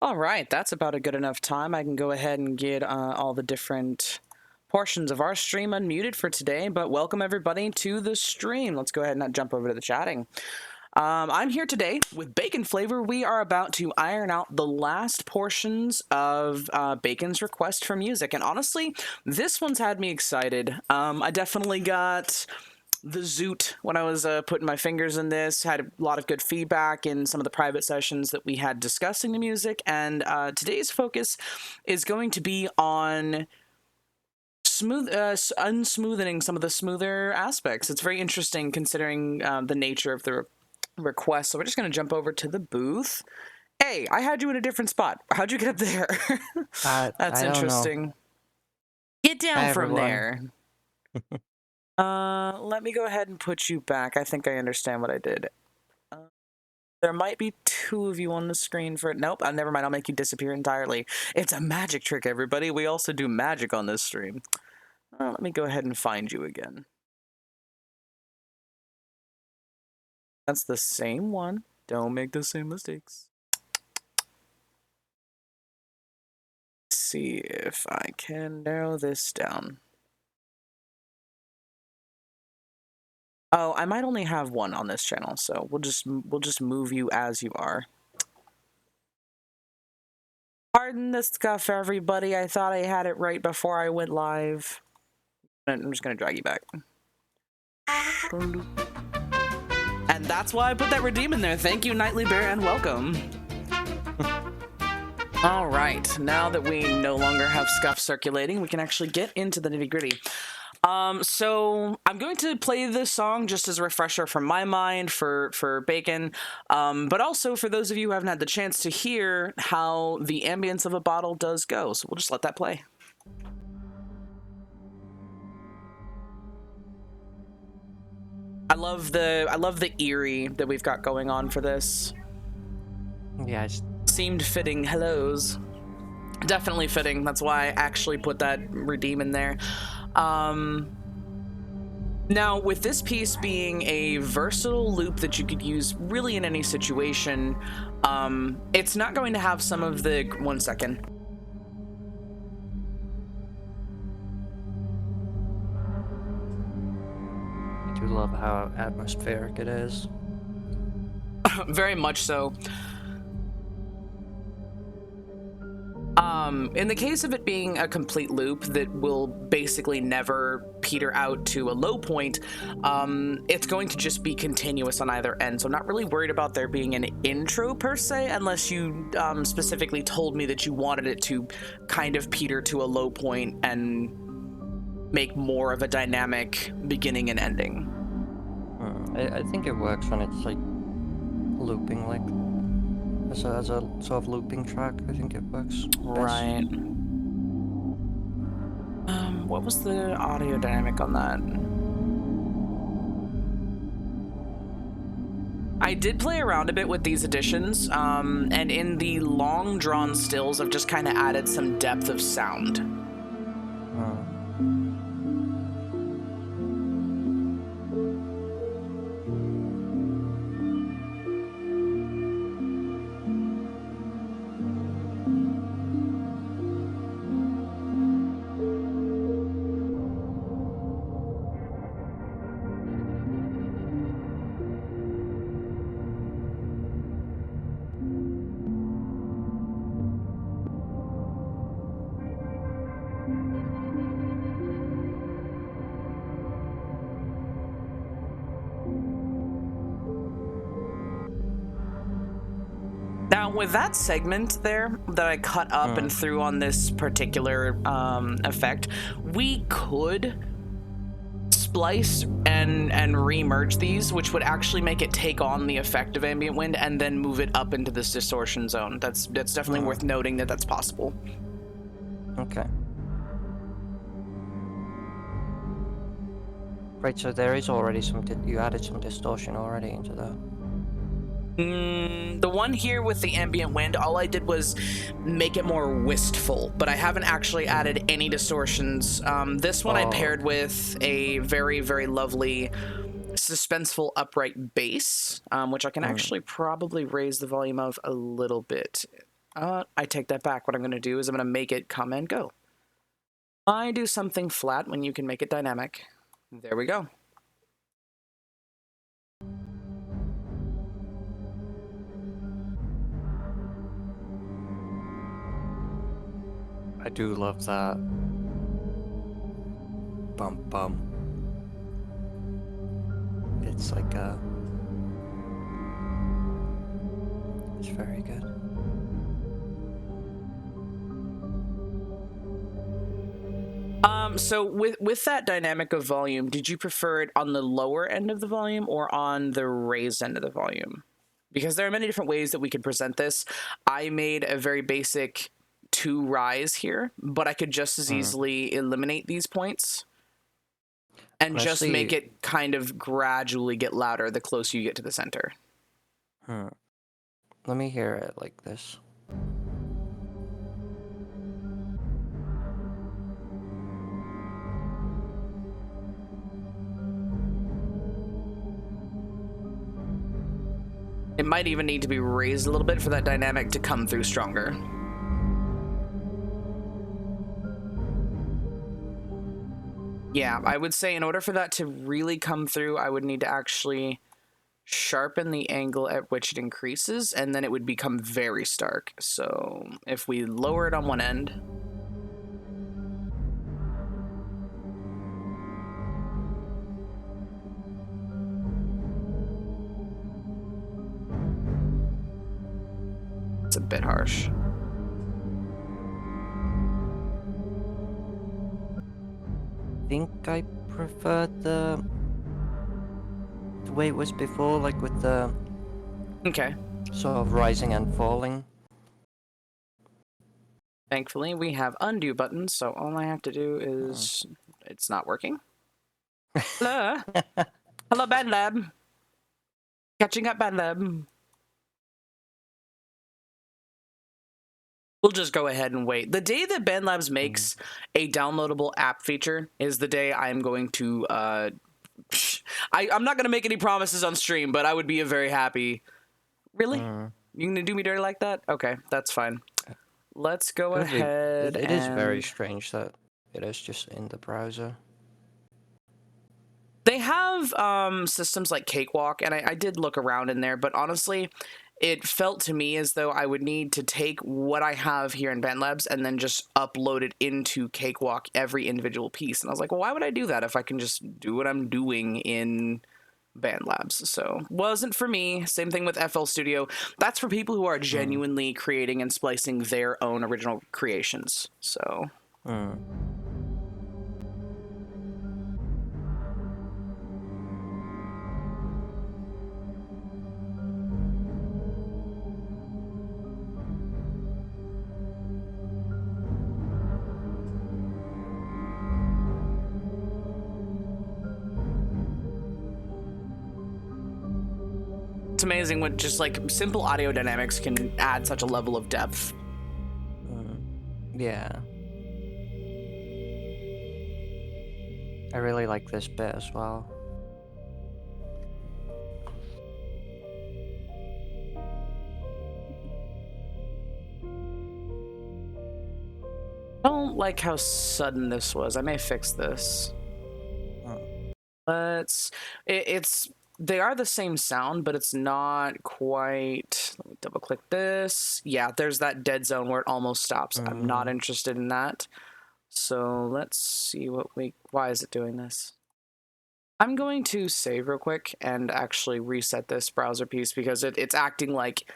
All right, that's about a good enough time. I can go ahead and get all the different portions of our stream unmuted for today, but welcome everybody to the stream. Let's go ahead and jump over to the chatting. I'm here today with Bacon Flavor. We are about to iron out the last portions of Bacon's request for music, and honestly, this one's had me excited. I definitely got the zoot when I was putting my fingers in this. Had a lot of good feedback in some of the private sessions that we had discussing the music, and today's focus is going to be on unsmoothing some of the smoother aspects. It's very interesting considering the nature of the request. So we're just going to jump over to the booth. Hey, I had you in a different spot. How'd you get up there? That's I don't know. interesting. Get down Hi, from everyone. there. Let me go ahead and put you back. I think I understand what I did. There might be two of you on the screen for it. Nope, never mind. I'll make you disappear entirely. It's a magic trick, everybody. We also do magic on this stream. Let me go ahead and find you again. That's the same one. Don't make the same mistakes. Let's see if I can narrow this down. Oh, I might only have one on this channel, so we'll just move you as you are. Pardon the scuff, everybody. I thought I had it right before I went live. I'm just gonna drag you back. And that's why I put that redeem in there. Thank you, Nightly Bear, and welcome. All right, now that we no longer have scuff circulating, we can actually get into the nitty-gritty. So I'm going to play this song just as a refresher from my mind for Bacon, but also for those of you who haven't had the chance to hear how the ambience of a bottle does go. So we'll just let that play. I love the eerie that we've got going on for this. Yeah, it seemed fitting. Hellos. Definitely fitting. That's why I actually put that redeem in there. Now, with this piece being a versatile loop that you could use really in any situation, it's not going to have some of the... One second. I do love how atmospheric it is. Very much so. In the case of it being a complete loop that will basically never peter out to a low point, it's going to just be continuous on either end. So I'm not really worried about there being an intro per se, unless you specifically told me that you wanted it to kind of peter to a low point and make more of a dynamic beginning and ending. I think it works when it's like looping, like as a sort of looping track. I think it works best. Right. What was the audio dynamic on that? I did play around a bit with these additions, and in the long drawn stills, I've just kind of added some depth of sound. Now, with that segment there that I cut up and threw on this particular effect, we could splice and re-merge these, which would actually make it take on the effect of ambient wind and then move it up into this distortion zone. That's definitely worth noting that that's possible. Okay. Right, so there is already some... you added some distortion already into that. The one here with the ambient wind, all I did was make it more wistful, but I haven't actually added any distortions. This one I paired with a very, very lovely suspenseful upright bass, which I can actually probably raise the volume of a little bit. I take that back. What I'm going to do is I'm going to make it come and go. Why do something flat when you can make it dynamic? There we go. I do love that. Bum bum. It's like it's very good. So with that dynamic of volume, did you prefer it on the lower end of the volume or on the raised end of the volume? Because there are many different ways that we could present this. I made a very basic 2 rise here, but I could just as easily eliminate these points and just make it kind of gradually get louder the closer you get to the center. Let me hear it like this. It might even need to be raised a little bit for that dynamic to come through stronger. Yeah, I would say in order for that to really come through, I would need to actually sharpen the angle at which it increases, and then it would become very stark. So if we lower it on one end, it's a bit harsh. I think I prefer the way it was before, like with the sort of rising and falling. Thankfully, we have undo buttons, so all I have to do is... It's not working. Hello? Hello, BandLab. Catching up, BandLab. We'll just go ahead and wait. The day that BandLabs makes a downloadable app feature is the day I'm going to... I'm not going to make any promises on stream, but I would be very happy. Really? You going to do me dirty like that? Okay, that's fine. Let's go ahead It is very strange that it is just in the browser. They have systems like Cakewalk, and I did look around in there, but honestly, it felt to me as though I would need to take what I have here in BandLabs and then just upload it into Cakewalk, every individual piece. And I was like, well, why would I do that if I can just do what I'm doing in BandLabs? So wasn't for me. Same thing with FL Studio. That's for people who are genuinely creating and splicing their own original creations. So it's amazing what just like simple audio dynamics can add such a level of depth. Yeah. I really like this bit as well. I don't like how sudden this was. I may fix this. They are the same sound, but it's not quite. Let me double click this. Yeah, there's that dead zone where it almost stops. I'm not interested in that. So let's see why is it doing this? I'm going to save real quick and actually reset this browser piece because it's acting like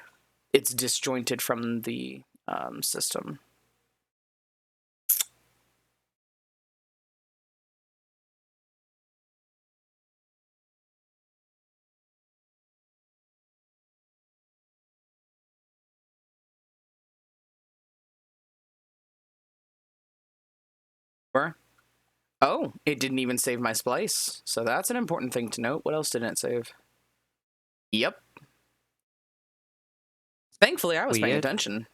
it's disjointed from the system. Oh, it didn't even save my splice. So that's an important thing to note. What else didn't it save? Yep. Thankfully, I was paying attention.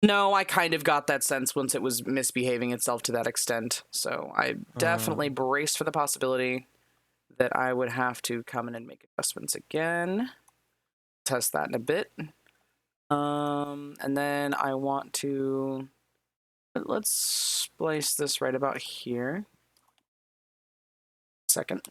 No, I kind of got that sense once it was misbehaving itself to that extent. So I definitely braced for the possibility that I would have to come in and make adjustments again. Test that in a bit. And then I want to, let's splice this right about here. Second.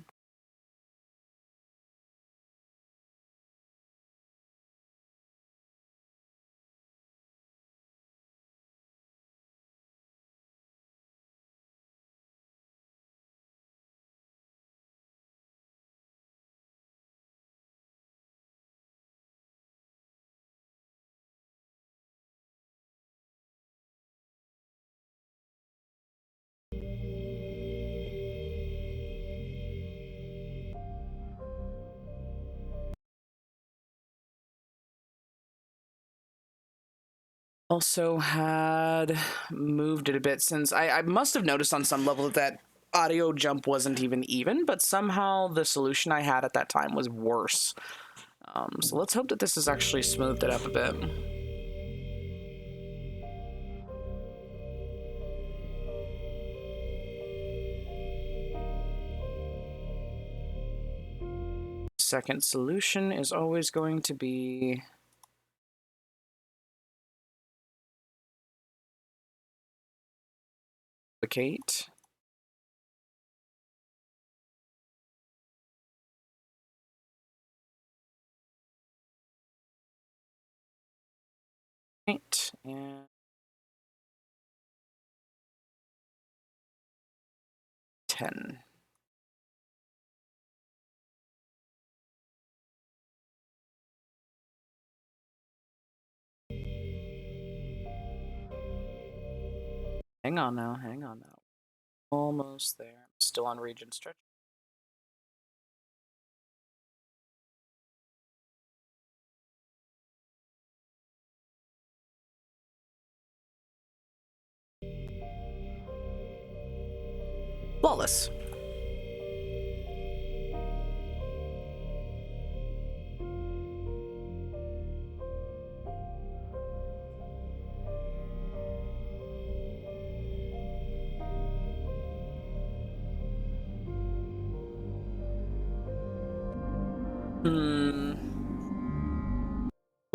Also had moved it a bit since I must have noticed on some level that audio jump wasn't even, but somehow the solution I had at that time was worse. So let's hope that this has actually smoothed it up a bit. Second solution is always going to be duplicate. Right, and 10. Hang on now. Almost there. Still on region stretch. Flawless.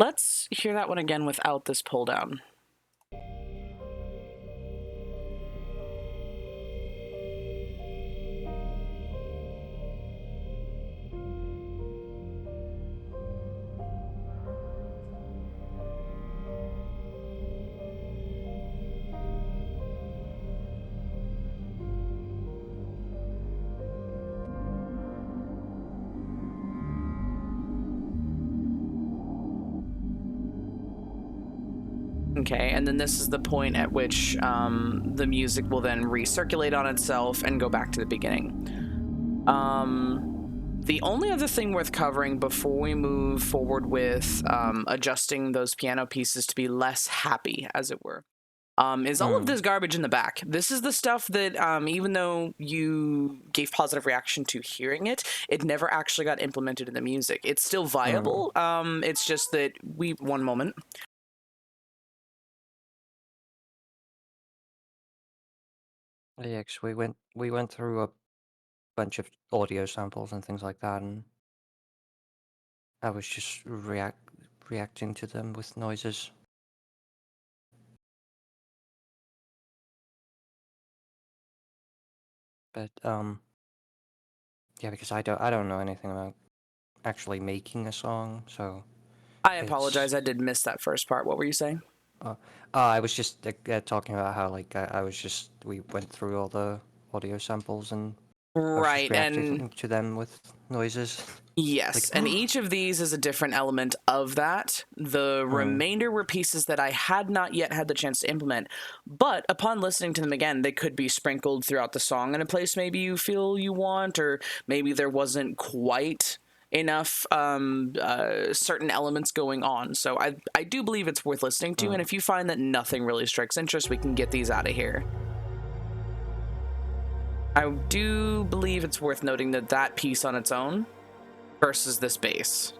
Let's hear that one again without this pull down. Okay, and then this is the point at which the music will then recirculate on itself and go back to the beginning. The only other thing worth covering before we move forward with adjusting those piano pieces to be less happy, as it were, is all of this garbage in the back. This is the stuff that, even though you gave positive reaction to hearing it, it never actually got implemented in the music. It's still viable. It's just that one moment. Yeah, 'cause we went through a bunch of audio samples and things like that, and I was just reacting to them with noises. But yeah, because I don't know anything about actually making a song, so I apologize. I did miss that first part. What were you saying? I was just talking about how we went through all the audio samples and I was just reacting to them with noises. Yes, and each of these is a different element of that. The remainder were pieces that I had not yet had the chance to implement, but upon listening to them again, they could be sprinkled throughout the song in a place maybe you feel you want, or maybe there wasn't quite enough certain elements going on. So I do believe it's worth listening to, and if you find that nothing really strikes interest, we can get these out of here. I do believe it's worth noting that that piece on its own versus this bass.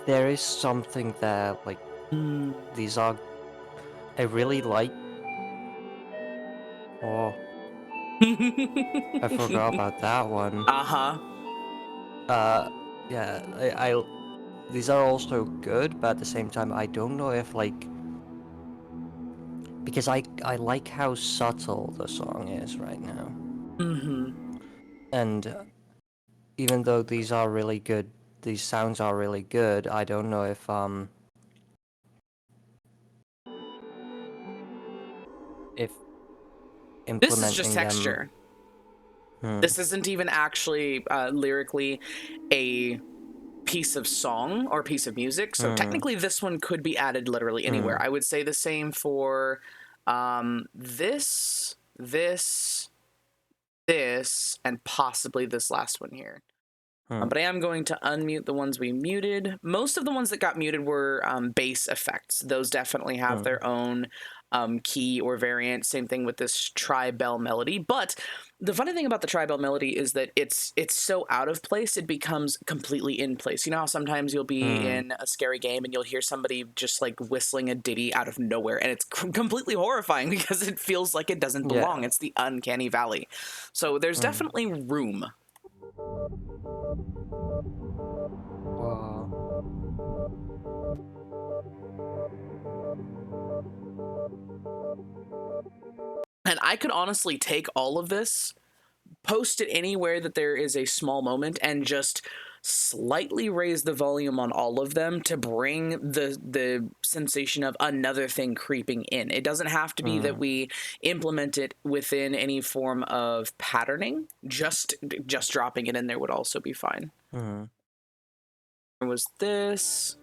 There is something there, like these are. I really like. Oh, I forgot about that one. Uh-huh. Yeah, these are also good, but at the same time, I don't know if like because I like how subtle the song is right now, Mm-hmm. and even though these are really good, these sounds are really good. I don't know if This is just implementing them. texture. Hmm, This isn't even actually lyrically a piece of song or piece of music. So hmm, technically, this one could be added literally hmm, anywhere. I would say the same for this, and possibly this last one here. hmm, But I am going to unmute the ones we muted. Most of the ones that got muted were bass effects. Those definitely have hmm, their own key or variant. Same thing with this tri-bell melody. But the funny thing about the tri-bell melody is that it's so out of place, it becomes completely in place. You know how sometimes you'll be hmm. in a scary game and you'll hear somebody just like whistling a ditty out of nowhere, and it's completely horrifying because it feels like it doesn't belong. Yeah. It's the uncanny valley. So there's Hmm. definitely room. Wow. And I could honestly take all of this, post it anywhere that there is a small moment, and just slightly raise the volume on all of them to bring the sensation of another thing creeping in. It doesn't have to be that Hmm. we implement it within any form of patterning. Just dropping it in there would also be fine. Hmm. There was this.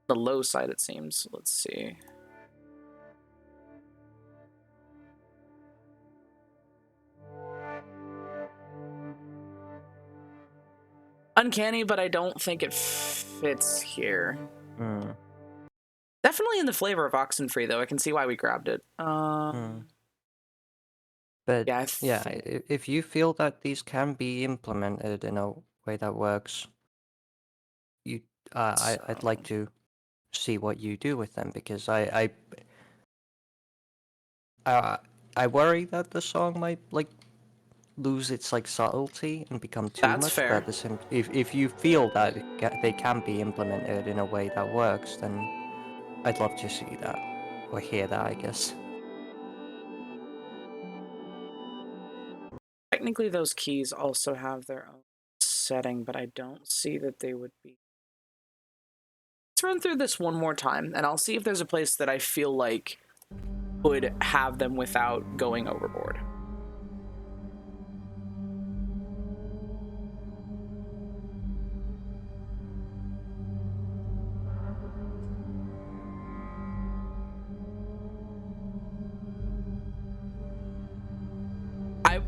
The low side, it seems. Let's see. Uncanny, but I don't think it fits here. Hmm. Definitely in the flavor of Oxenfree, though. I can see why we grabbed it. Hmm. But Yeah, yeah, if you feel that these can be implemented in a way that works, you, I'd like so. to see what you do with them because I worry that the song might like lose its like subtlety and become too That's much. But fair. at the same, if you feel that they can be implemented in a way that works, then I'd love to see that or hear that, I guess. Technically, those keys also have their own setting, but I don't see that they would be. Let's run through this one more time, and I'll see if there's a place that I feel like would have them without going overboard.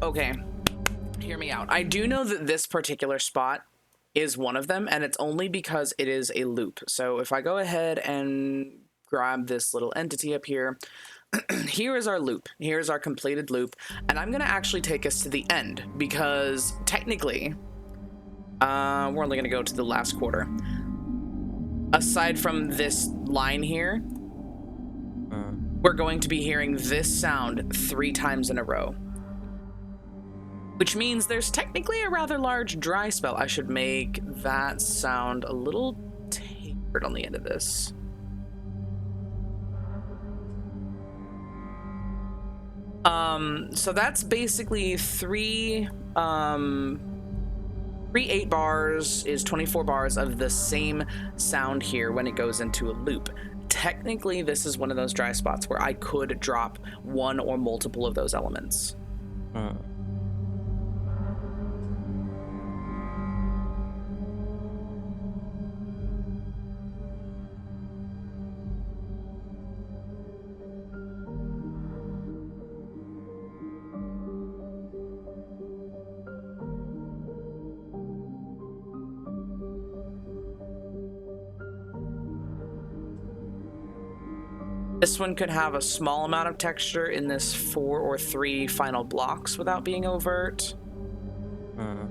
Okay, hear me out. I do know that this particular spot is one of them, and it's only because it is a loop. So if I go ahead and grab this little entity up here, here is our loop. Here's our completed loop, and I'm gonna actually take us to the end because technically, we're only gonna go to the last quarter. Aside from this line here, we're going to be hearing this sound 3 times in a row, which means there's technically a rather large dry spell. I should make that sound a little tapered on the end of this. So that's basically 3 8 bars is 24 bars of the same sound here when it goes into a loop. Technically, this is one of those dry spots where I could drop one or multiple of those elements. Hmm. This one could have a small amount of texture in this 4 or 3 final blocks without being overt. Hmm.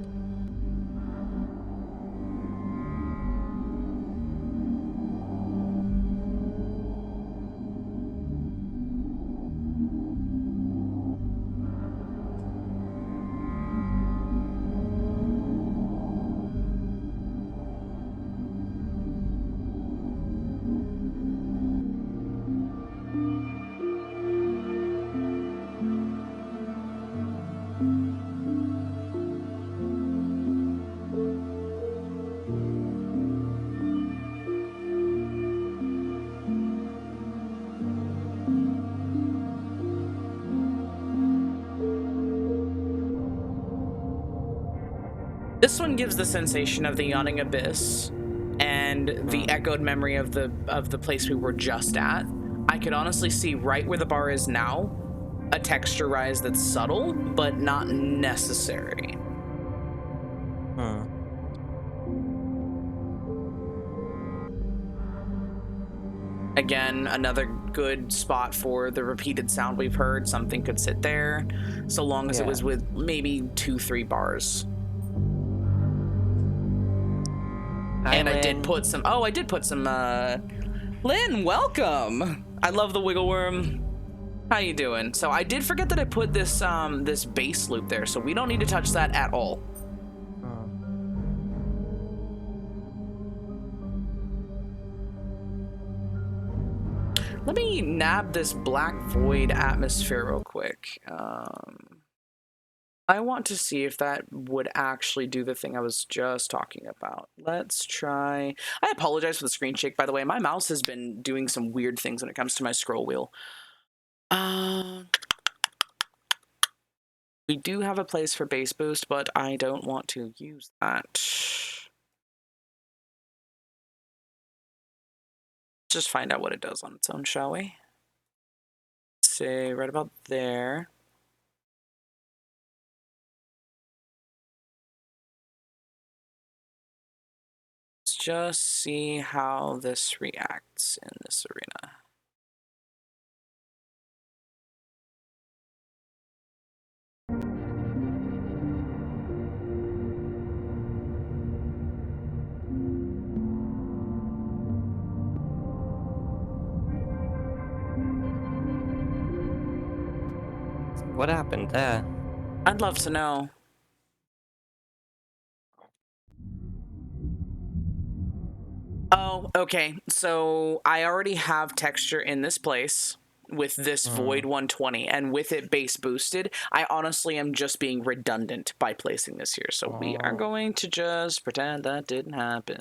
this one gives the sensation of the yawning abyss and the echoed memory of the place we were just at. I could honestly see right where the bar is now a texture rise that's subtle, but not necessary. Again, another good spot for the repeated sound we've heard. Something could sit there, so long as it was with maybe 2-3 bars. Hi, and Lynn. I did put some. Oh, I did put some. Lynn, welcome. I love the wiggle worm. How you doing? So I did forget that I put this this bass loop there, so we don't need to touch that at all. Let me nab this Black Void atmosphere real quick. I want to see if that would actually do the thing I was just talking about. Let's try. I apologize for the screen shake, by the way. My mouse has been doing some weird things when it comes to my scroll wheel. We do have a place for bass boost, but I don't want to use that. Just find out what it does on its own, shall we? Say right about there. Let's just see how this reacts in this arena. What happened there? I'd love to know. Oh, okay. So I already have texture in this place with this Void 120, and with it bass boosted, I honestly am just being redundant by placing this here. So we are going to just pretend that didn't happen.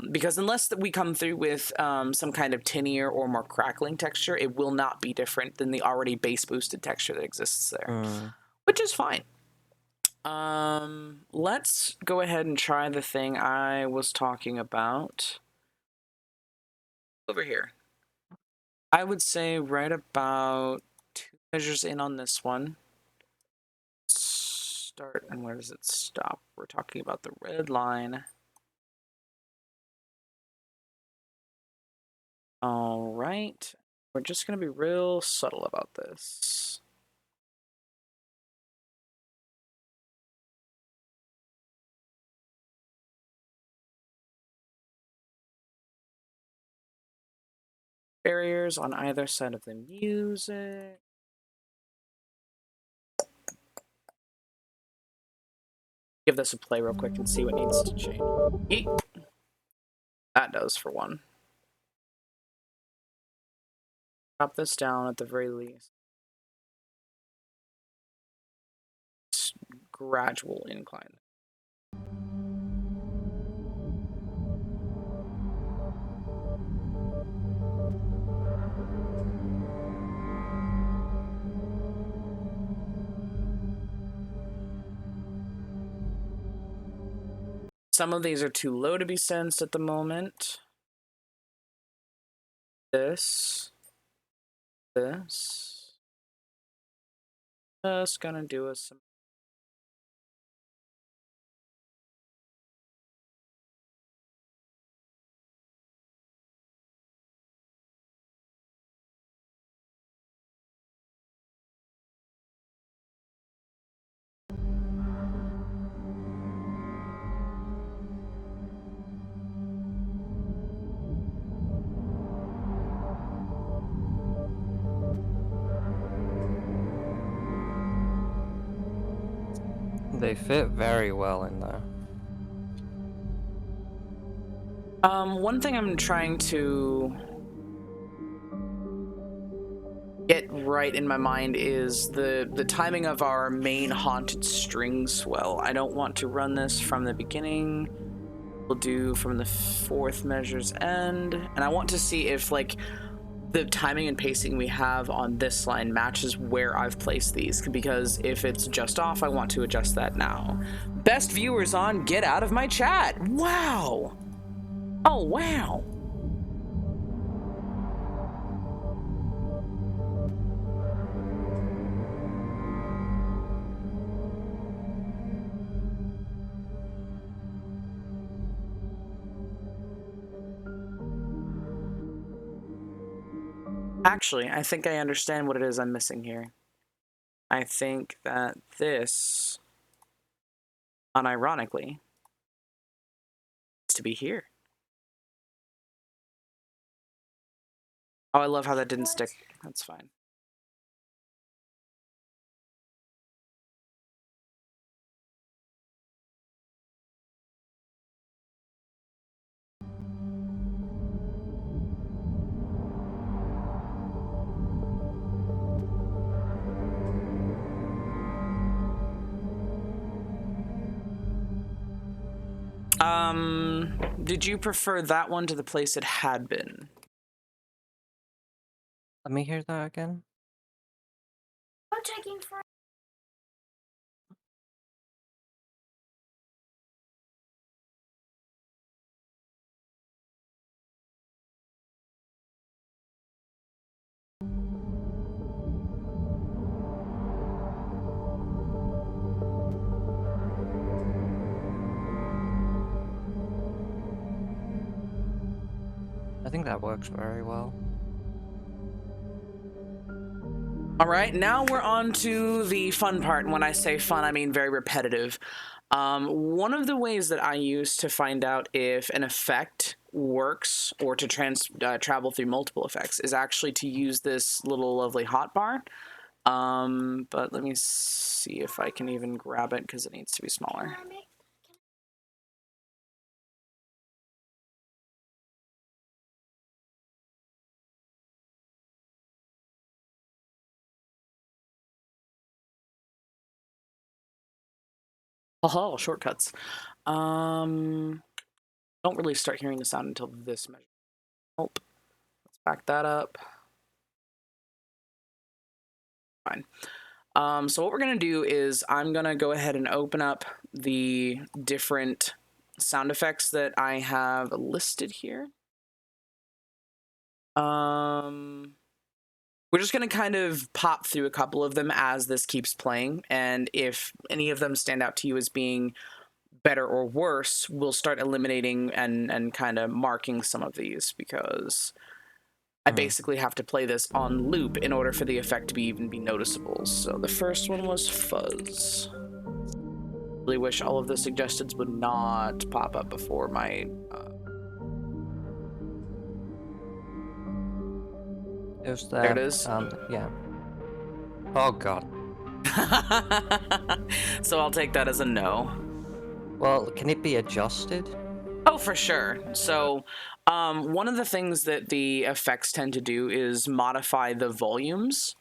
Because unless we come through with some kind of tinier or more crackling texture, it will not be different than the already bass boosted texture that exists there, which is fine. Let's go ahead and try the thing I was talking about over here. I would say right about 2 measures in on this one. Start, and where does it stop? We're talking about the red line. All right, we're just going to be real subtle about this. Barriers on either side of the music. Give this a play real quick and see what needs to change. Yeet. That does for one. Drop this down at the very least. Gradual incline. Some of these are too low to be sensed at the moment. This. Just gonna do us some. They fit very well in there. One thing I'm trying to get right in my mind is the timing of our main haunted string swell. I don't want to run this from the beginning. We'll do from the 4th measure's end, and I want to see if like the timing and pacing we have on this line matches where I've placed these, because if it's just off, I want to adjust that now. Best viewers on Get Out of My Chat. Wow. Oh, wow. Actually, I think I understand what it is I'm missing here. I think that this, unironically, is to be here. Oh, I love how that didn't stick. That's fine. Did you prefer that one to the place it had been? Let me hear that again. I'm checking for. I think that works very well. All right, now we're on to the fun part. And when I say fun, I mean very repetitive. One of the ways that I use to find out if an effect works or to travel through multiple effects is actually to use this little lovely hotbar. But let me see if I can even grab it because it needs to be smaller. Oh, shortcuts. Don't really start hearing the sound until this measure. Oh, let's back that up. Fine. So what we're gonna do is I'm gonna go ahead and open up the different sound effects that I have listed here. We're just gonna kind of pop through a couple of them as this keeps playing, and if any of them stand out to you as being better or worse, we'll start eliminating and kind of marking some of these because I basically have to play this on loop in order for the effect to even be noticeable. So the first one was fuzz. Really wish all of the suggestions would not pop up before my There's there it is. Yeah. Oh god. So I'll take that as a no. Well, can it be adjusted? Oh, for sure. So one of the things that the effects tend to do is modify the volumes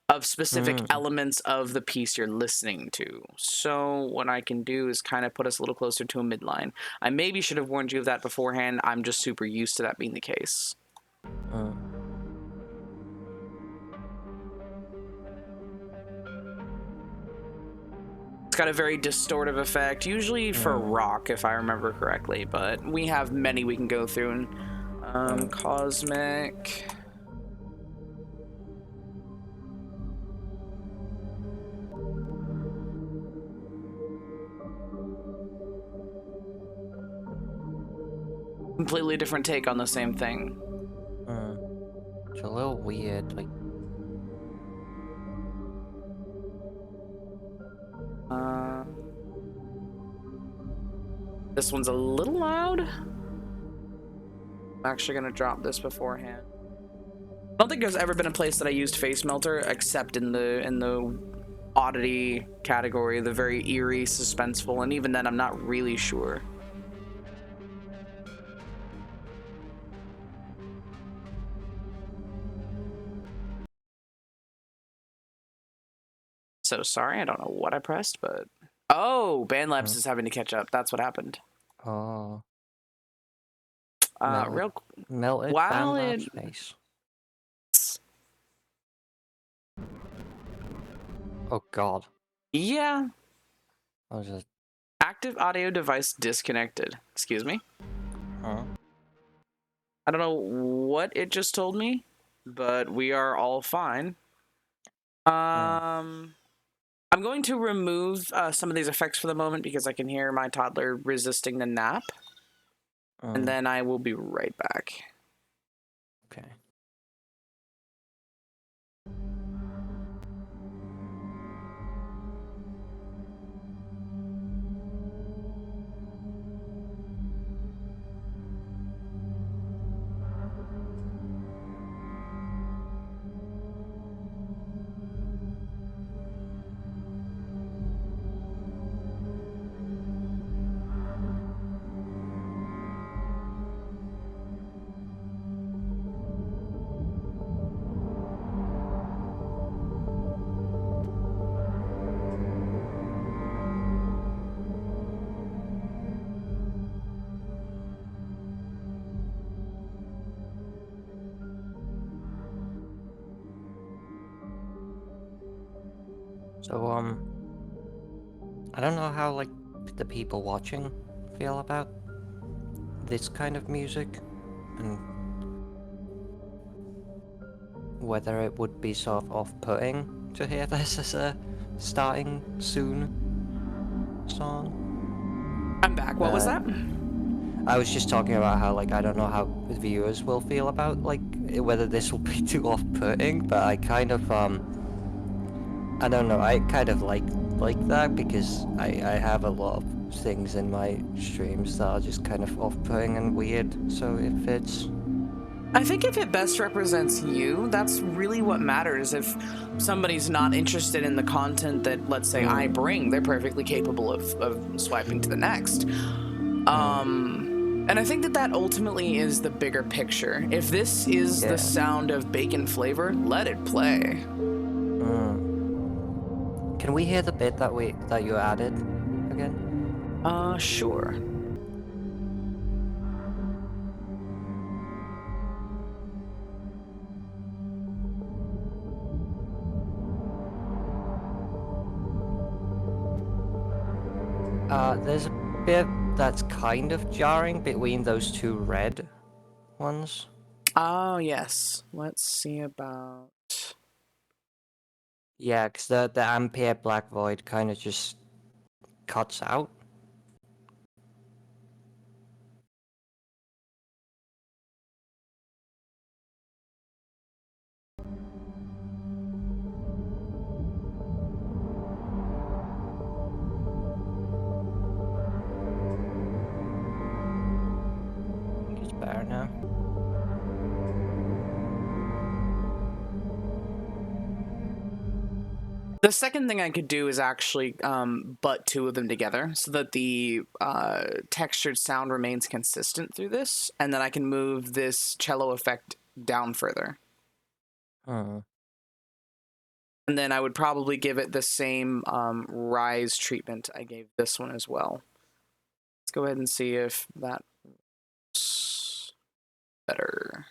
of specific elements of the piece you're listening to. So what I can do is kind of put us a little closer to a midline. I maybe should have warned you of that beforehand. I'm just super used to that being the case. It's got a very distortive effect, usually for rock, if I remember correctly, but we have many we can go through. And cosmic. Completely different take on the same thing. It's a little weird, like. This one's a little loud. I'm actually gonna drop this beforehand. I don't think there's ever been a place that I used Face Melter except in the oddity category, the very eerie, suspenseful, and even then I'm not really sure. So sorry, I don't know what I pressed, but oh, BandLabs is having to catch up. That's what happened. Oh. Melted while it space. Oh god. Yeah. I was just Active audio device disconnected. Excuse me. Huh? I don't know what it just told me, but we are all fine. I'm going to remove some of these effects for the moment because I can hear my toddler resisting the nap, and then I will be right back. Okay. So, I don't know how, like, the people watching feel about this kind of music, and whether it would be sort of off-putting to hear this as a starting soon song. I'm back. What was that? I was just talking about how, like, I don't know how the viewers will feel about, like, whether this will be too off-putting, but I kind of, I don't know, I kind of like that because I have a lot of things in my streams that are just kind of off-putting and weird, so it fits. I think if it best represents you, that's really what matters. If somebody's not interested in the content that, let's say, I bring, they're perfectly capable of swiping to the next. And I think that ultimately is the bigger picture. If this is the sound of bacon flavor, let it play. Can we hear the bit that you added again? Sure. There's a bit that's kind of jarring between those two red ones. Oh, yes. Let's see about... Yeah, because the Ampere Black Void kind of just cuts out. I think it's better now. The second thing I could do is actually butt two of them together so that the textured sound remains consistent through this, and then I can move this cello effect down further. And then I would probably give it the same rise treatment I gave this one as well. Let's go ahead and see if that's better.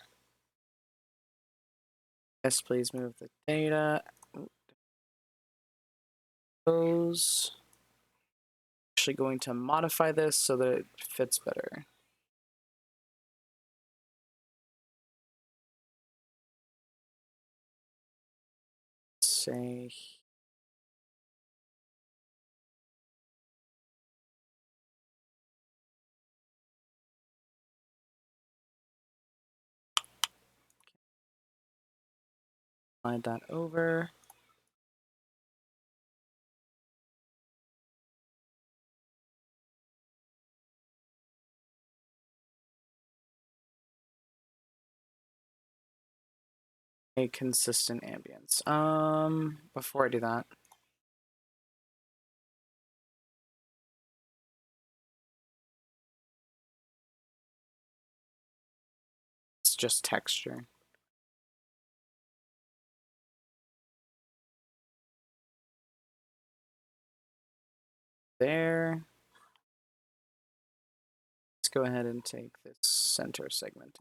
Yes, please move the data. Those. Actually going to modify this so that it fits better. Say slide that over. A consistent ambience. Before I do that, it's just texture. There. Let's go ahead and take this center segment.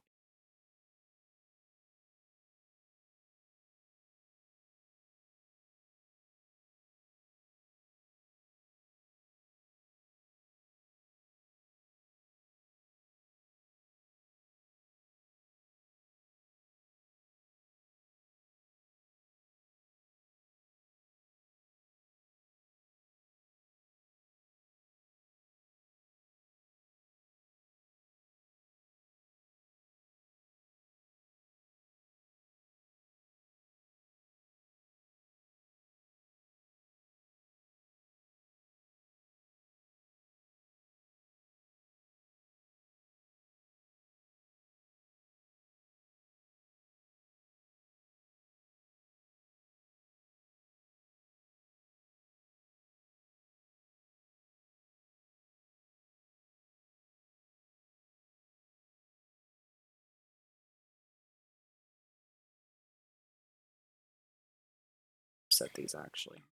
offset these actually.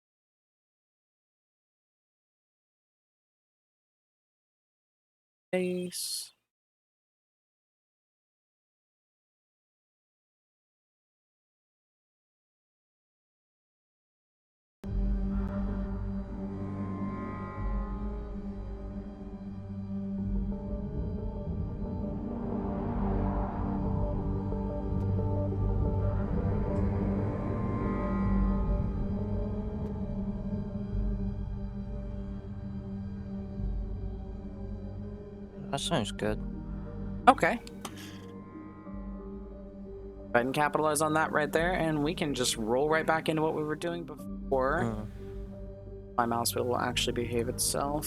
Base. That sounds good. Okay. Go ahead and capitalize on that right there, and we can just roll right back into what we were doing before. Mm. My mouse wheel will actually behave itself.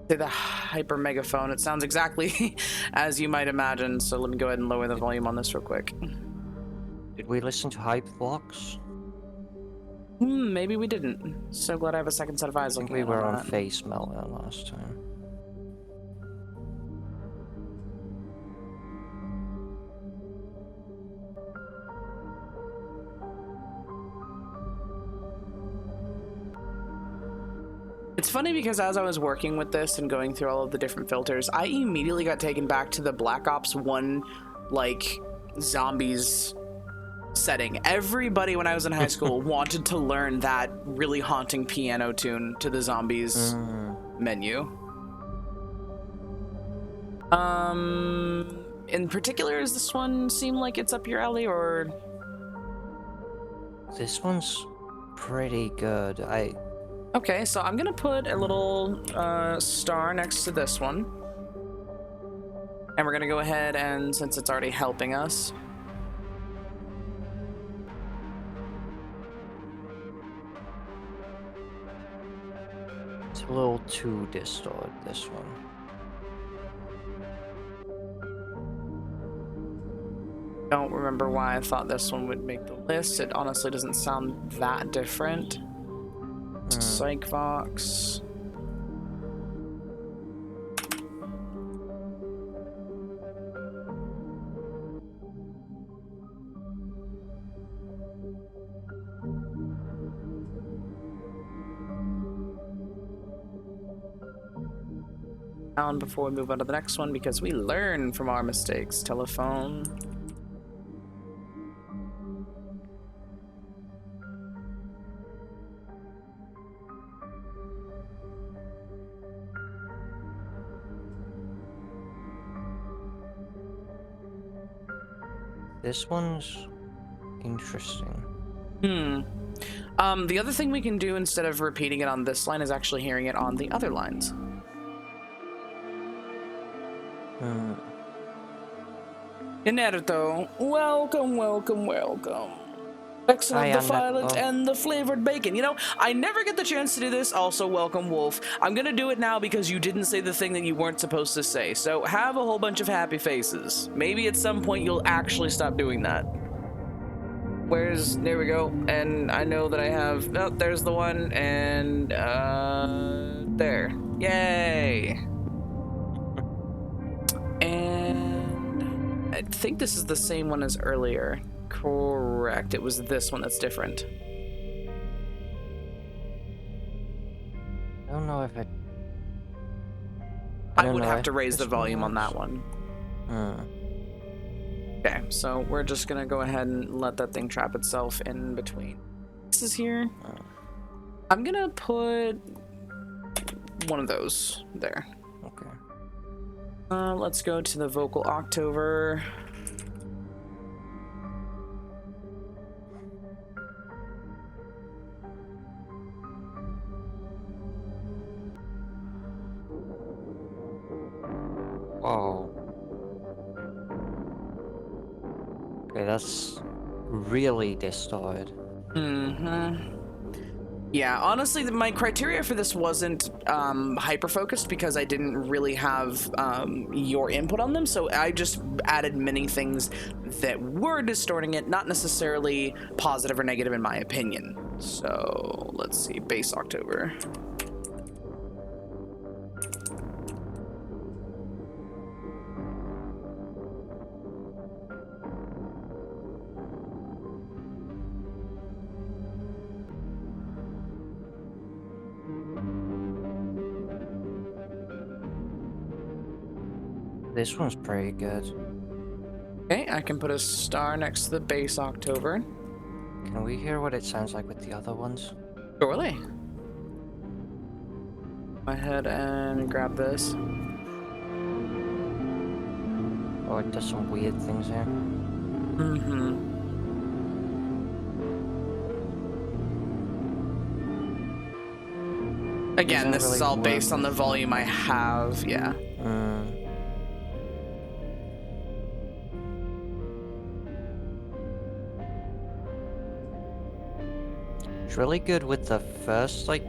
Say the hyper megaphone. It sounds exactly as you might imagine. So let me go ahead and lower the volume on this real quick. Did we listen to Hype Vlogs? Maybe we didn't. So glad I have a second set of eyes I think looking we in were on that. Face Meltdown last time. It's funny because as I was working with this and going through all of the different filters, I immediately got taken back to the Black Ops 1, like, zombies setting. Everybody when I was in high school wanted to learn that really haunting piano tune to the zombies menu. In particular, does this one seem like it's up your alley, or? This one's pretty good. Okay, so I'm gonna put a little star next to this one. And we're gonna go ahead and, since it's already helping us, It's a little too distorted, this one. don't remember why I thought this one would make the list. It honestly doesn't sound that different. Psychvox. Down before we move on to the next one, because we learn from our mistakes. Telephone. This one's interesting. The other thing we can do instead of repeating it on this line is actually hearing it on the other lines. Inerto, welcome, welcome, welcome. Vexen Hi, of the I'm Violet Neto. and the flavored bacon. You know, I never get the chance to do this. Also, welcome, Wolf. I'm gonna do it now because you didn't say the thing that you weren't supposed to say. So have a whole bunch of happy faces. Maybe at some point you'll actually stop doing that. There we go. And I know that I have, oh, there's the one, and there. Yay. And I think this is the same one as earlier. Correct. It was this one that's different. I don't know if I would have to raise the volume on that one. Hmm. Okay, so we're just gonna go ahead and let that thing trap itself in between. This is here. I'm gonna put one of those there. Okay. Let's go to the vocal October. Whoa. Okay, that's really distorted. Yeah, honestly, my criteria for this wasn't hyper-focused because I didn't really have your input on them, so I just added many things that were distorting it, not necessarily positive or negative in my opinion. So, let's see, bass October. This one's pretty good. Okay, I can put a star next to the bass October. Can we hear what it sounds like with the other ones? Surely. Go ahead and grab this. Oh, it does some weird things here. Mm-hmm. Again, Doesn't this is really all work based on the with- volume I have, yeah. It's really good with the first, like,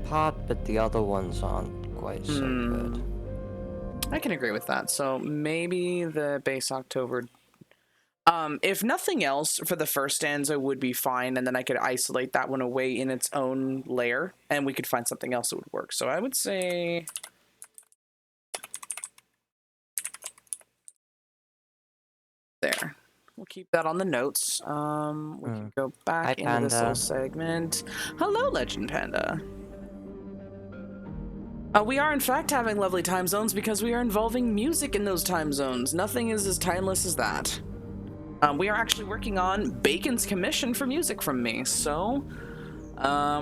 part, but the other ones aren't quite so good. I can agree with that. So maybe the bass October. If nothing else, for the first stanza would be fine, and then I could isolate that one away in its own layer, and we could find something else that would work. So I would say there. We'll keep that on the notes. We can go back Hi, into this little Panda. segment. Hello, Legend Panda. We are in fact having lovely time zones because we are involving music in those time zones. Nothing is as timeless as that. We are actually working on Bacon's commission for music from me, so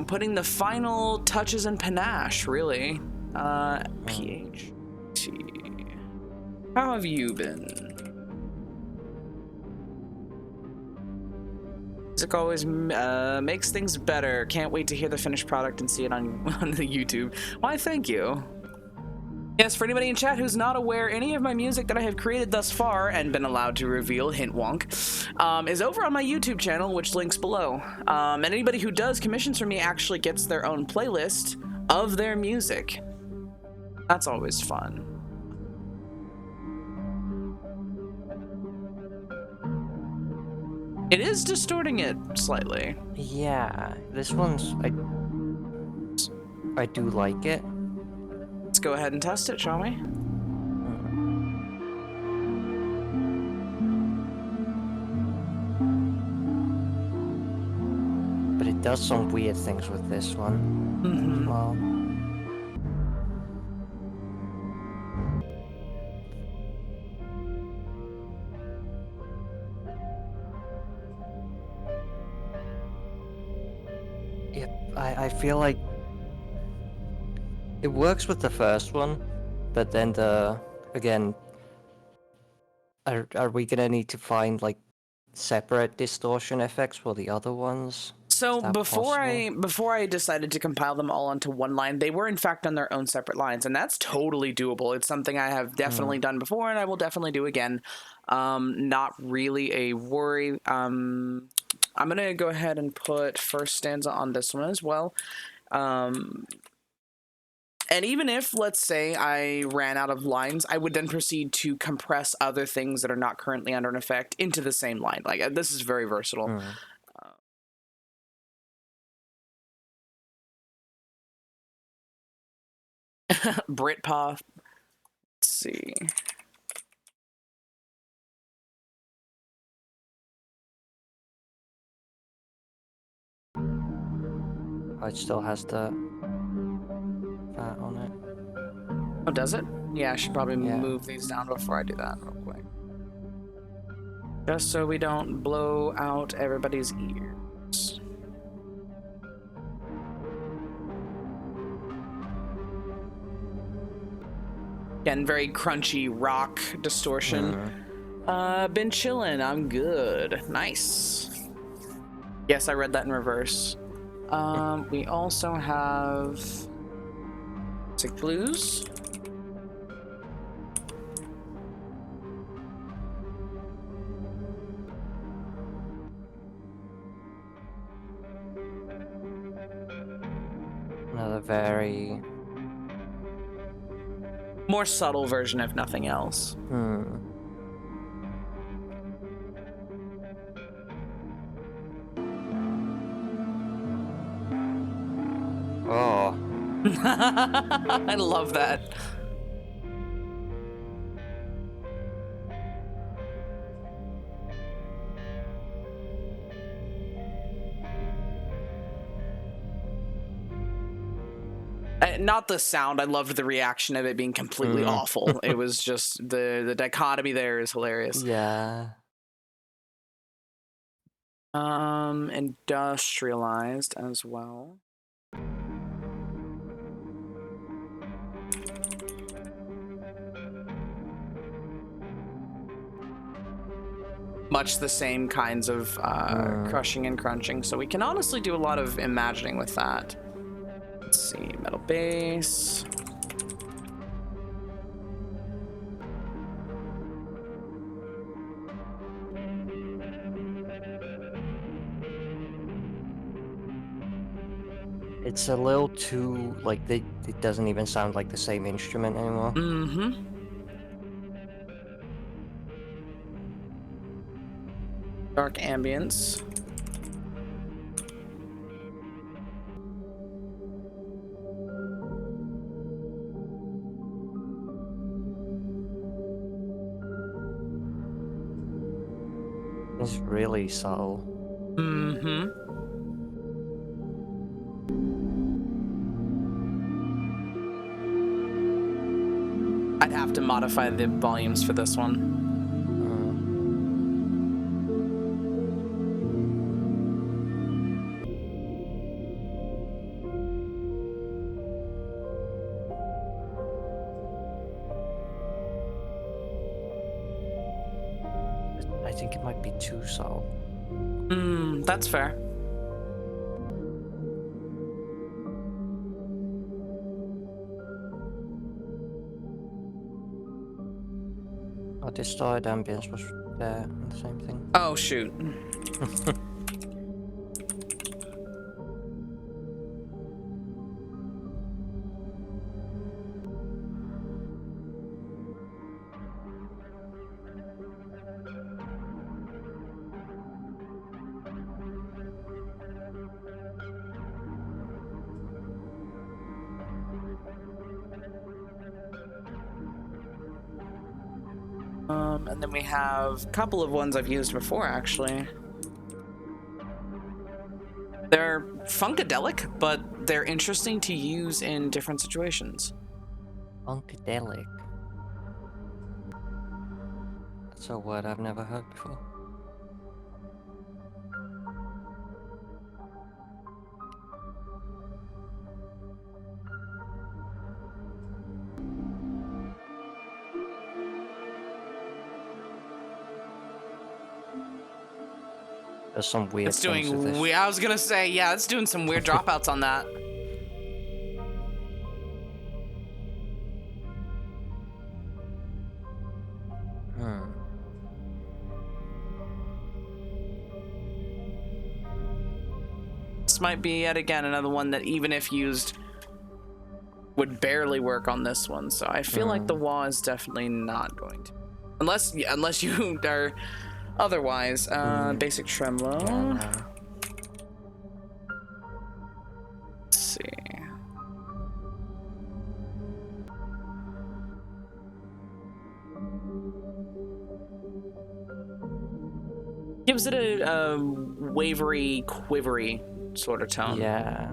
putting the final touches and panache, really. PHT. How have you been? Music always makes things better. Can't wait to hear the finished product and see it on, on the YouTube. Why, thank you. Yes, for anybody in chat who's not aware, any of my music that I have created thus far and been allowed to reveal, hint wonk, is over on my YouTube channel, which links below. And anybody who does commissions from me actually gets their own playlist of their music. That's always fun. It is distorting it slightly. Yeah, this one's... I do like it. Let's go ahead and test it, shall we? But it does some weird things with this one as well. Yep, I feel like it works with the first one, but then again, are we gonna need to find like separate distortion effects for the other ones? So Is that before I decided to compile them all onto one line, they were in fact on their own separate lines, and that's totally doable. It's something I have definitely done before, and I will definitely do again. Not really a worry. I'm gonna go ahead and put first stanza on this one as well. And even if, let's say, I ran out of lines, I would then proceed to compress other things that are not currently under an effect into the same line. Like, this is very versatile. Britpop. Let's see. Oh, it still has that on it. Oh, does it? Yeah, I should probably Yeah. move these down before I do that real quick. Just so we don't blow out everybody's ears. Again, very crunchy rock distortion. Been chillin', I'm good. Nice. Yes, I read that in reverse. We also have Sick Blues. Another very... more subtle version, if nothing else. Oh. I love that. Not the sound. I loved the reaction of it being completely awful. It was just the dichotomy there is hilarious. Yeah. Industrialized as well. Much the same kinds of crushing and crunching, so we can honestly do a lot of imagining with that. Let's see, metal base. It's a little too, like, it doesn't even sound like the same instrument anymore. Mm-hmm. Dark ambience. It's really subtle. Mm-hmm. I'd have to modify the volumes for this one. I think it might be too subtle. That's fair. Oh, distorted ambience was there, the same thing. Oh, shoot. And then we have a couple of ones I've used before, actually. They're funkadelic, but they're interesting to use in different situations. Funkadelic. That's a word I've never heard before. There's some weird It's things with doing. this. I was gonna say, yeah, it's doing some weird dropouts on that. This might be yet again another one that, even if used, would barely work on this one. So I feel like the wah is definitely not going to, unless you are otherwise. Basic tremolo. Yeah, no. Let's see. Gives it a wavery, quivery sort of tone. Yeah.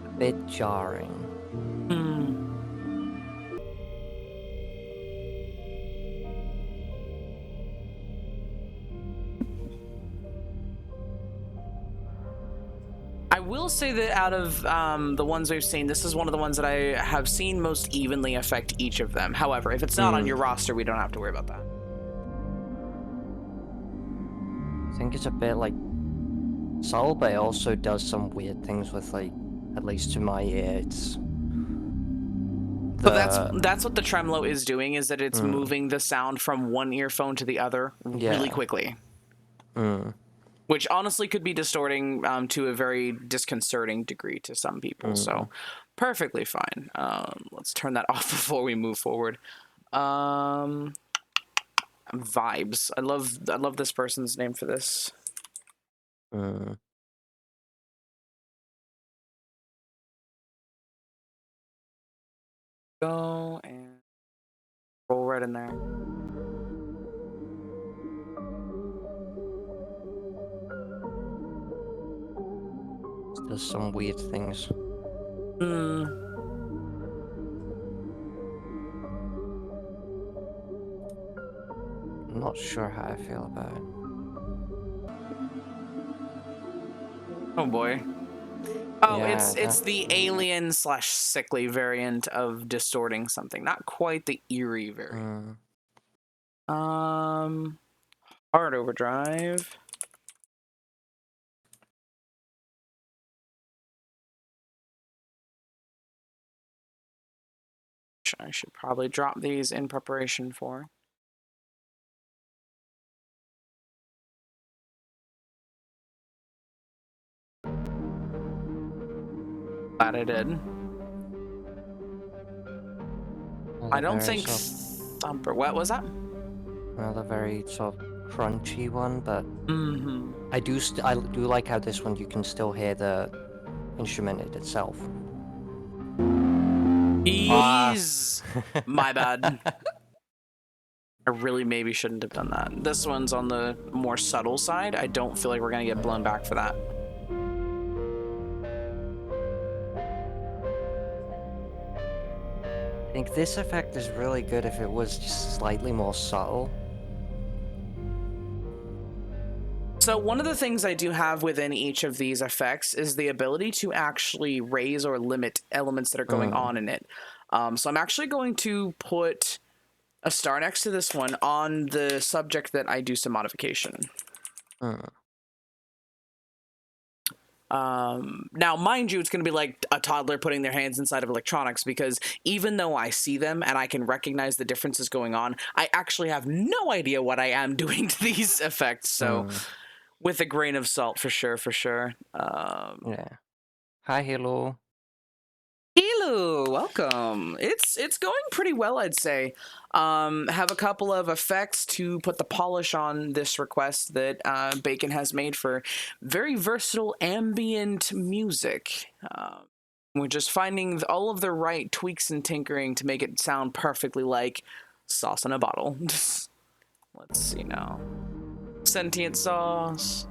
A bit jarring. I will say that out of the ones we've seen, this is one of the ones that I have seen most evenly affect each of them. However, if it's not on your roster, we don't have to worry about that. I think it's a bit like subtle, but it also does some weird things with, like, at least to my ear, it's But that's what the tremolo is doing, is that it's moving the sound from one earphone to the other really quickly. Which honestly could be distorting to a very disconcerting degree to some people. So perfectly fine. Let's turn that off before we move forward. Vibes. I love this person's name for this. go, and roll right in there. There's some weird things. Hmm. I'm not sure how I feel about it. Oh boy. Oh, Yeah, it's the alien / sickly variant of distorting something. Not quite the eerie variant. Hard overdrive. Which I should probably drop these in preparation for. Glad I did. I don't think Thumper. What was that? Another very sort of crunchy one, but Mm-hmm. I do like how this one you can still hear the instrument itself. Ease. My bad. I really maybe shouldn't have done that. This one's on the more subtle side. I don't feel like we're gonna get blown back for that. I think this effect is really good if it was just slightly more subtle. So one of the things I do have within each of these effects is the ability to actually raise or limit elements that are going on in it. So I'm actually going to put a star next to this one on the subject that I do some modification. Now, mind you, it's going to be like a toddler putting their hands inside of electronics, because even though I see them and I can recognize the differences going on, I actually have no idea what I am doing to these effects. So with a grain of salt, for sure, for sure. Yeah. Hi, hello. Hello, welcome. It's going pretty well, I'd say. Have a couple of effects to put the polish on this request that Bacon has made for very versatile ambient music. We're just finding all of the right tweaks and tinkering to make it sound perfectly like sauce in a bottle. Let's see now. Sentient sauce.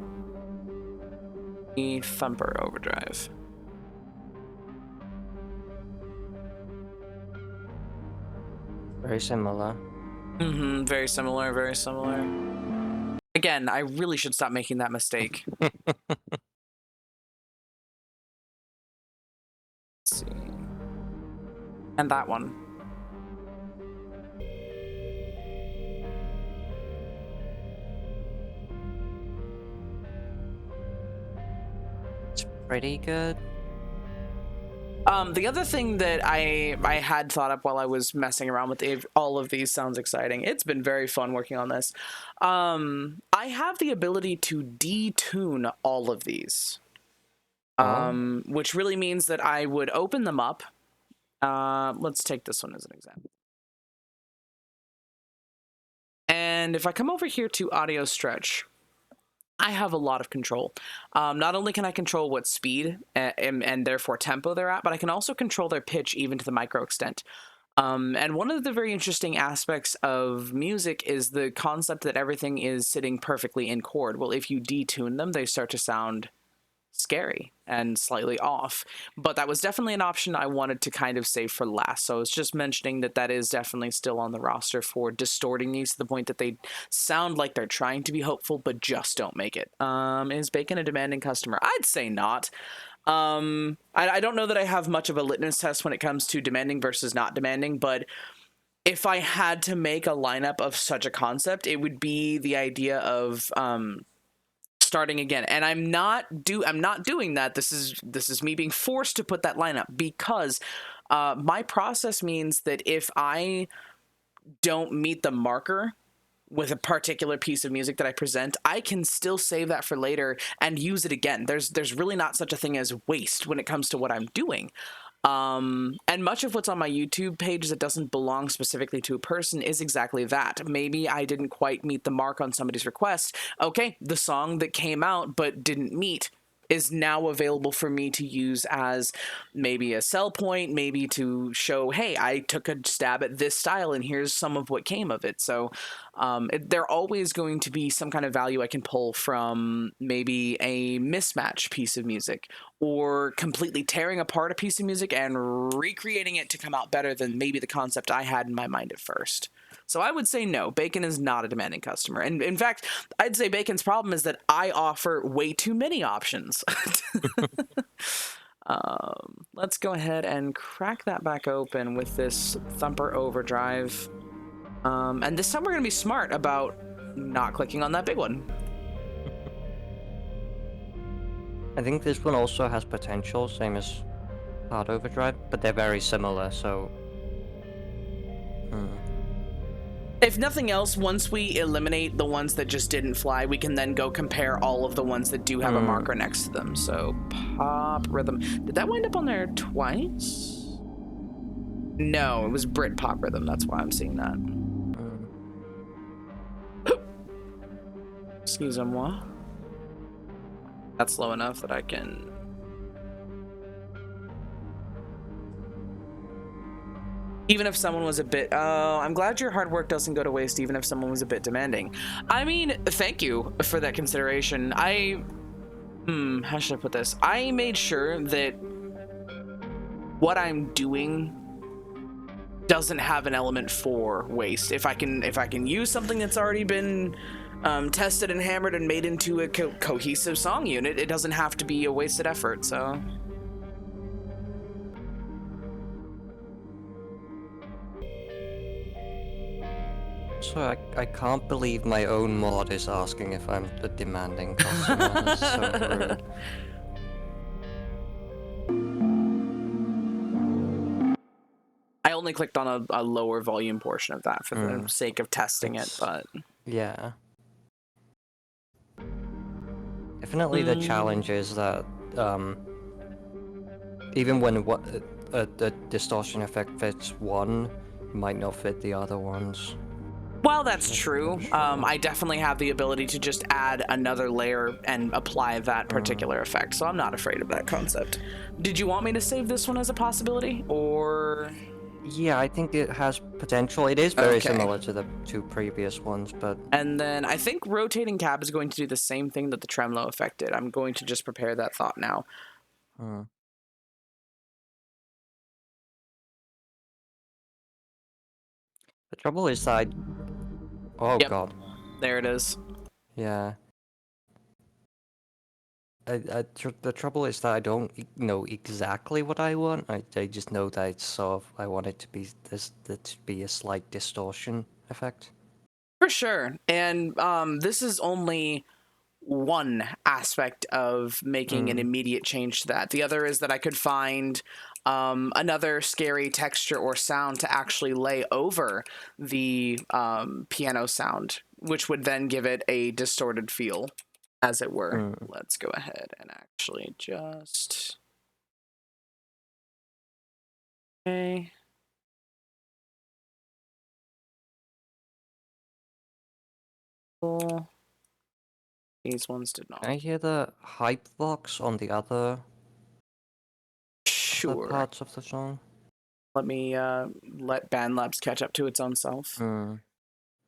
The Thumper overdrive. Very similar. Very similar, very similar. Again, I really should stop making that mistake. Let's see. And that one. It's pretty good. The other thing that I had thought up while I was messing around with all of these sounds exciting. It's been very fun working on this. I have the ability to detune all of these. Which really means that I would open them up. Let's take this one as an example. And if I come over here to audio stretch, I have a lot of control. Not only can I control what speed and therefore tempo they're at, but I can also control their pitch even to the micro extent. And one of the very interesting aspects of music is the concept that everything is sitting perfectly in chord. Well, if you detune them, they start to sound scary and slightly off, but that was definitely an option I wanted to kind of save for last. So I was just mentioning that is definitely still on the roster for distorting these to the point that they sound like they're trying to be hopeful but just don't make it. Is Bacon a demanding customer? I'd say not. I don't know that I have much of a litmus test when it comes to demanding versus not demanding, but if I had to make a lineup of such a concept, it would be the idea of starting again. And I'm not doing that. This is me being forced to put that lineup because my process means that if I don't meet the marker with a particular piece of music that I present, I can still save that for later and use it again. There's really not such a thing as waste when it comes to what I'm doing. And much of what's on my YouTube page that doesn't belong specifically to a person is exactly that. Maybe I didn't quite meet the mark on somebody's request. Okay, the song that came out but didn't meet, is now available for me to use as maybe a sell point, maybe to show, hey, I took a stab at this style and here's some of what came of it. So they're always going to be some kind of value I can pull from maybe a mismatch piece of music, or completely tearing apart a piece of music and recreating it to come out better than maybe the concept I had in my mind at first. So I would say no, Bacon is not a demanding customer. And in fact, I'd say Bacon's problem is that I offer way too many options. Let's go ahead and crack that back open with this Thumper Overdrive. And this time we're going to be smart about not clicking on that big one. I think this one also has potential, same as Hard Overdrive, but they're very similar, so... If nothing else, once we eliminate the ones that just didn't fly, we can then go compare all of the ones that do have a marker next to them. So, Pop Rhythm. Did that wind up on there twice? No, it was Brit Pop Rhythm. That's why I'm seeing that. Excusez-moi. That's low enough that I can... Even if someone was a bit... Oh, I'm glad your hard work doesn't go to waste even if someone was a bit demanding. I mean, thank you for that consideration. How should I put this? I made sure that what I'm doing doesn't have an element for waste. If I can use something that's already been tested and hammered and made into a cohesive song unit, it doesn't have to be a wasted effort, so... So I can't believe my own mod is asking if I'm a demanding customer. That's so rude. I only clicked on a lower volume portion of that for the sake of testing it, but... Yeah. Definitely the challenge is that even when the distortion effect fits one, it might not fit the other ones. Well, that's true. I definitely have the ability to just add another layer and apply that particular effect, so I'm not afraid of that concept. Did you want me to save this one as a possibility, or...? Yeah, I think it has potential. It is very similar to the two previous ones, but... And then I think Rotating Cab is going to do the same thing that the Tremolo effect did. I'm going to just prepare that thought now. The trouble is that Oh, yep. God. There it is. Yeah. The trouble is that I don't know exactly what I want. I just know that it's sort of, I want it to be a slight distortion effect. For sure. And this is only one aspect of making an immediate change to that. The other is that I could find another scary texture or sound to actually lay over the piano sound, which would then give it a distorted feel, as it were. Let's go ahead and actually just... Okay. Cool. These ones did not. Can I hear the hype box on the other parts of the song? Let me let BandLabs catch up to its own self.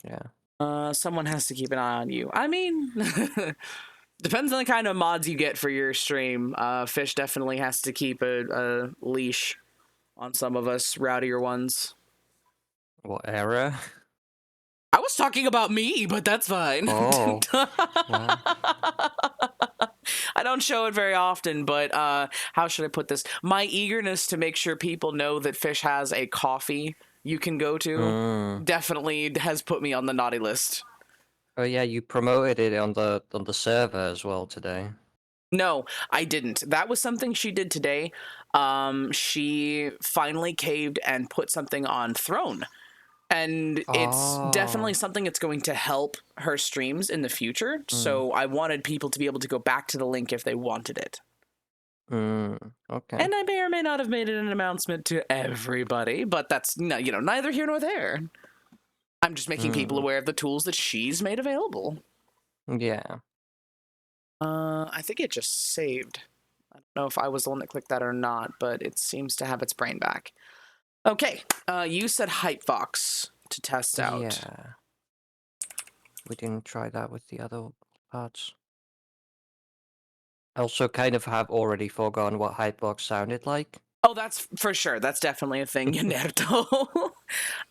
Yeah. Someone has to keep an eye on you. I mean, depends on the kind of mods you get for your stream. Fish definitely has to keep a leash on some of us rowdier ones. What era? I was talking about me, but that's fine. Oh. Wow. I don't show it very often, but how should I put this? My eagerness to make sure people know that Fish has a coffee you can go to definitely has put me on the naughty list. Oh yeah, you promoted it on the server as well today. No, I didn't. That was something she did today. She finally caved and put something on Throne. And it's definitely something that's going to help her streams in the future. So I wanted people to be able to go back to the link if they wanted it. Okay. And I may or may not have made it an announcement to everybody, but that's, neither here nor there. I'm just making people aware of the tools that she's made available. Yeah. I think it just saved. I don't know if I was the one that clicked that or not, but it seems to have its brain back. Okay, you said Hypevox to test out. Yeah. We didn't try that with the other parts. I also kind of have already forgotten what Hypebox sounded like. Oh, that's for sure. That's definitely a thing, Yanerto.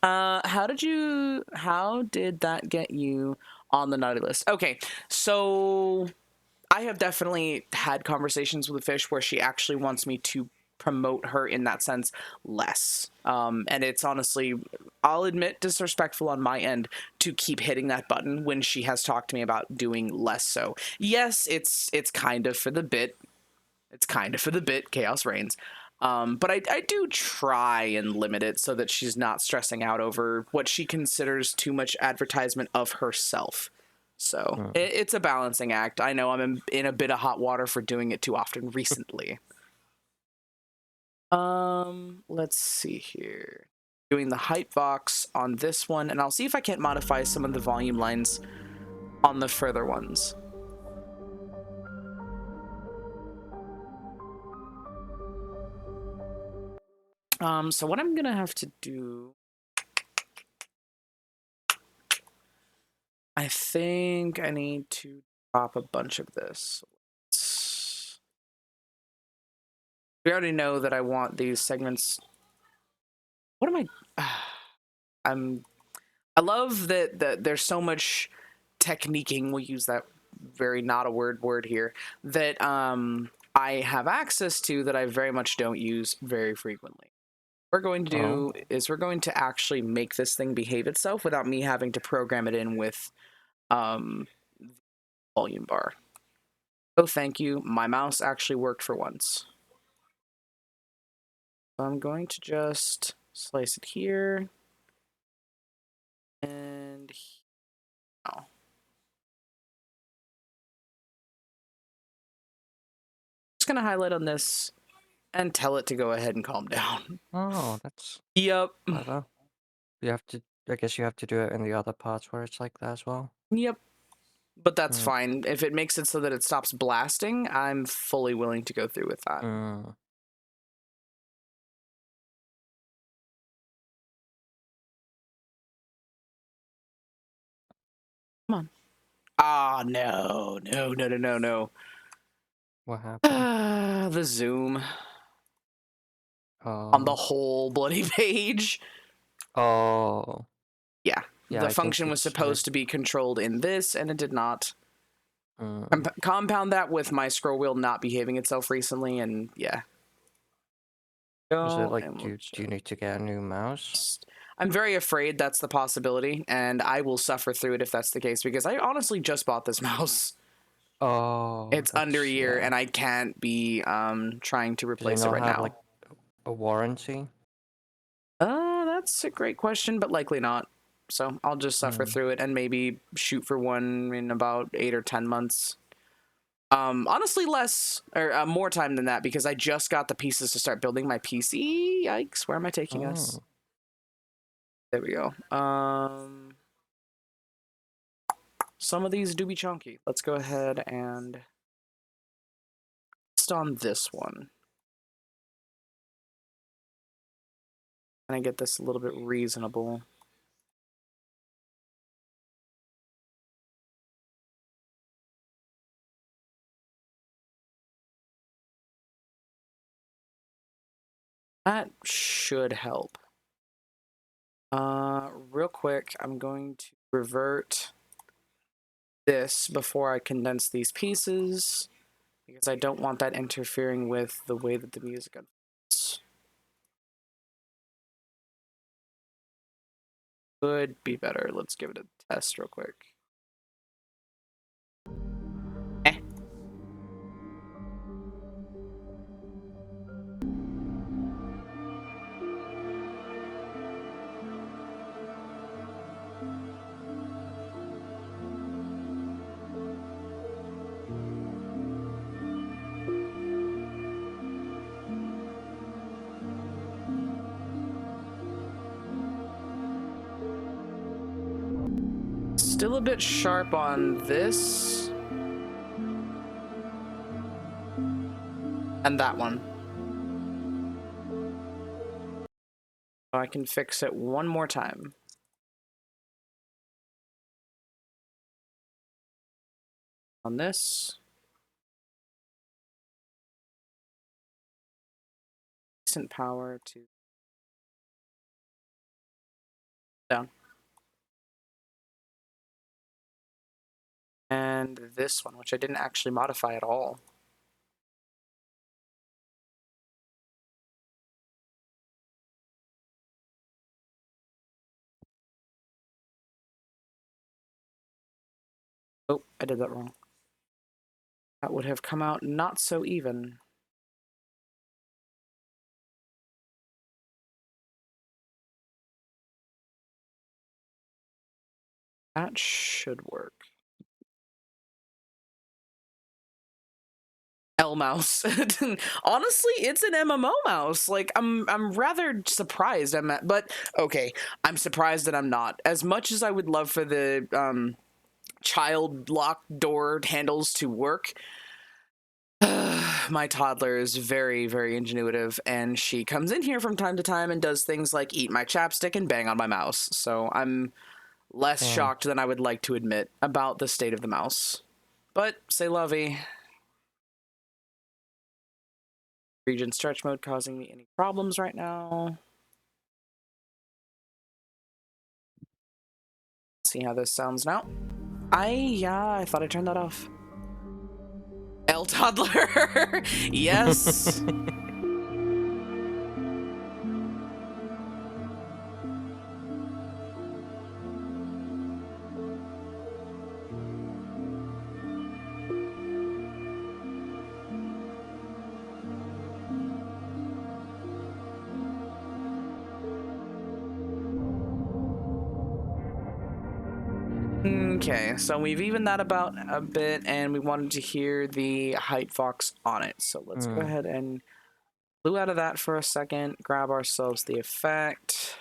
How did that get you on the naughty list? Okay, so I have definitely had conversations with Fish where she actually wants me to promote her in that sense less. And it's honestly, I'll admit, disrespectful on my end to keep hitting that button when she has talked to me about doing less so. Yes, it's kind of for the bit. It's kind of for the bit, Chaos Reigns. But I do try and limit it so that she's not stressing out over what she considers too much advertisement of herself. So it's a balancing act. I know I'm in a bit of hot water for doing it too often recently. Let's see here. Doing the Hypevox on this one, and I'll see if I can't modify some of the volume lines on the further ones. So what I'm gonna have to do, I think I need to drop a bunch of this. We already know that I want these segments. What am I? I love that there's so much techniquing. We'll use that very not a word here that I have access to that I very much don't use very frequently. What we're going to do is we're going to actually make this thing behave itself without me having to program it in with volume bar. Oh, thank you. My mouse actually worked for once. So I'm going to just slice it here and here. Just gonna highlight on this and tell it to go ahead and calm down. Oh, that's Yep. clever. You have to, I guess you have to do it in the other parts where it's like that as well. Yep. But that's fine. If it makes it so that it stops blasting, I'm fully willing to go through with that. Mm. Come on. Ah, no. No. What happened? The zoom on the Oh. whole bloody page. Oh. Yeah. Yeah, The I think function was it's supposed to be controlled in this, and it did not. Mm. Compound that with my scroll wheel not behaving itself recently, and yeah. Is it like, do you need to get a new mouse? I'm very afraid that's the possibility, and I will suffer through it if that's the case, because I honestly just bought this mouse. Oh. It's under a year, and I can't be trying to replace it right now. Like a warranty? That's a great question, but likely not. So I'll just suffer through it and maybe shoot for one in about 8 or 10 months. Honestly, less or more time than that, because I just got the pieces to start building my PC. Yikes! Where am I taking us? There we go. Some of these do be chunky. Let's go ahead and just on this one. Can I get this a little bit reasonable? That should help. Real quick, I'm going to revert this before I condense these pieces, because I don't want that interfering with the way that the music unfolds. Could be better. Let's give it a test real quick. Still a bit sharp on this. And that one. So I can fix it one more time. On this. Decent power to down. And this one, which I didn't actually modify at all. Oh, I did that wrong. That would have come out not so even. That should work. L mouse. Honestly, it's an MMO mouse. Like I'm rather surprised I'm at, but okay, I'm surprised that I'm not. As much as I would love for the child lock door handles to work, my toddler is very, very ingenuitive, and she comes in here from time to time and does things like eat my chapstick and bang on my mouse. So I'm less shocked than I would like to admit about the state of the mouse. But say lovey. Region stretch mode causing me any problems right now. Let's see how this sounds now. I thought I turned that off. L toddler. Yes. Okay, so we've evened that about a bit, and we wanted to hear the Hypefox on it. So let's go ahead and blew out of that for a second, grab ourselves the effect.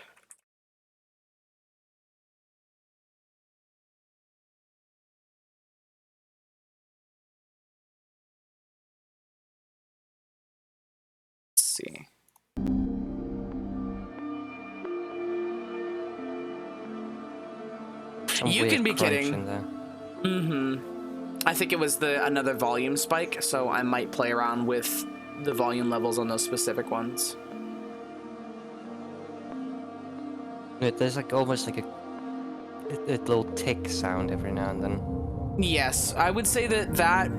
Let's see. You can be kidding. I think it was another volume spike, so I might play around with the volume levels on those specific ones. There's like almost like a little tick sound every now and then. Yes, I would say that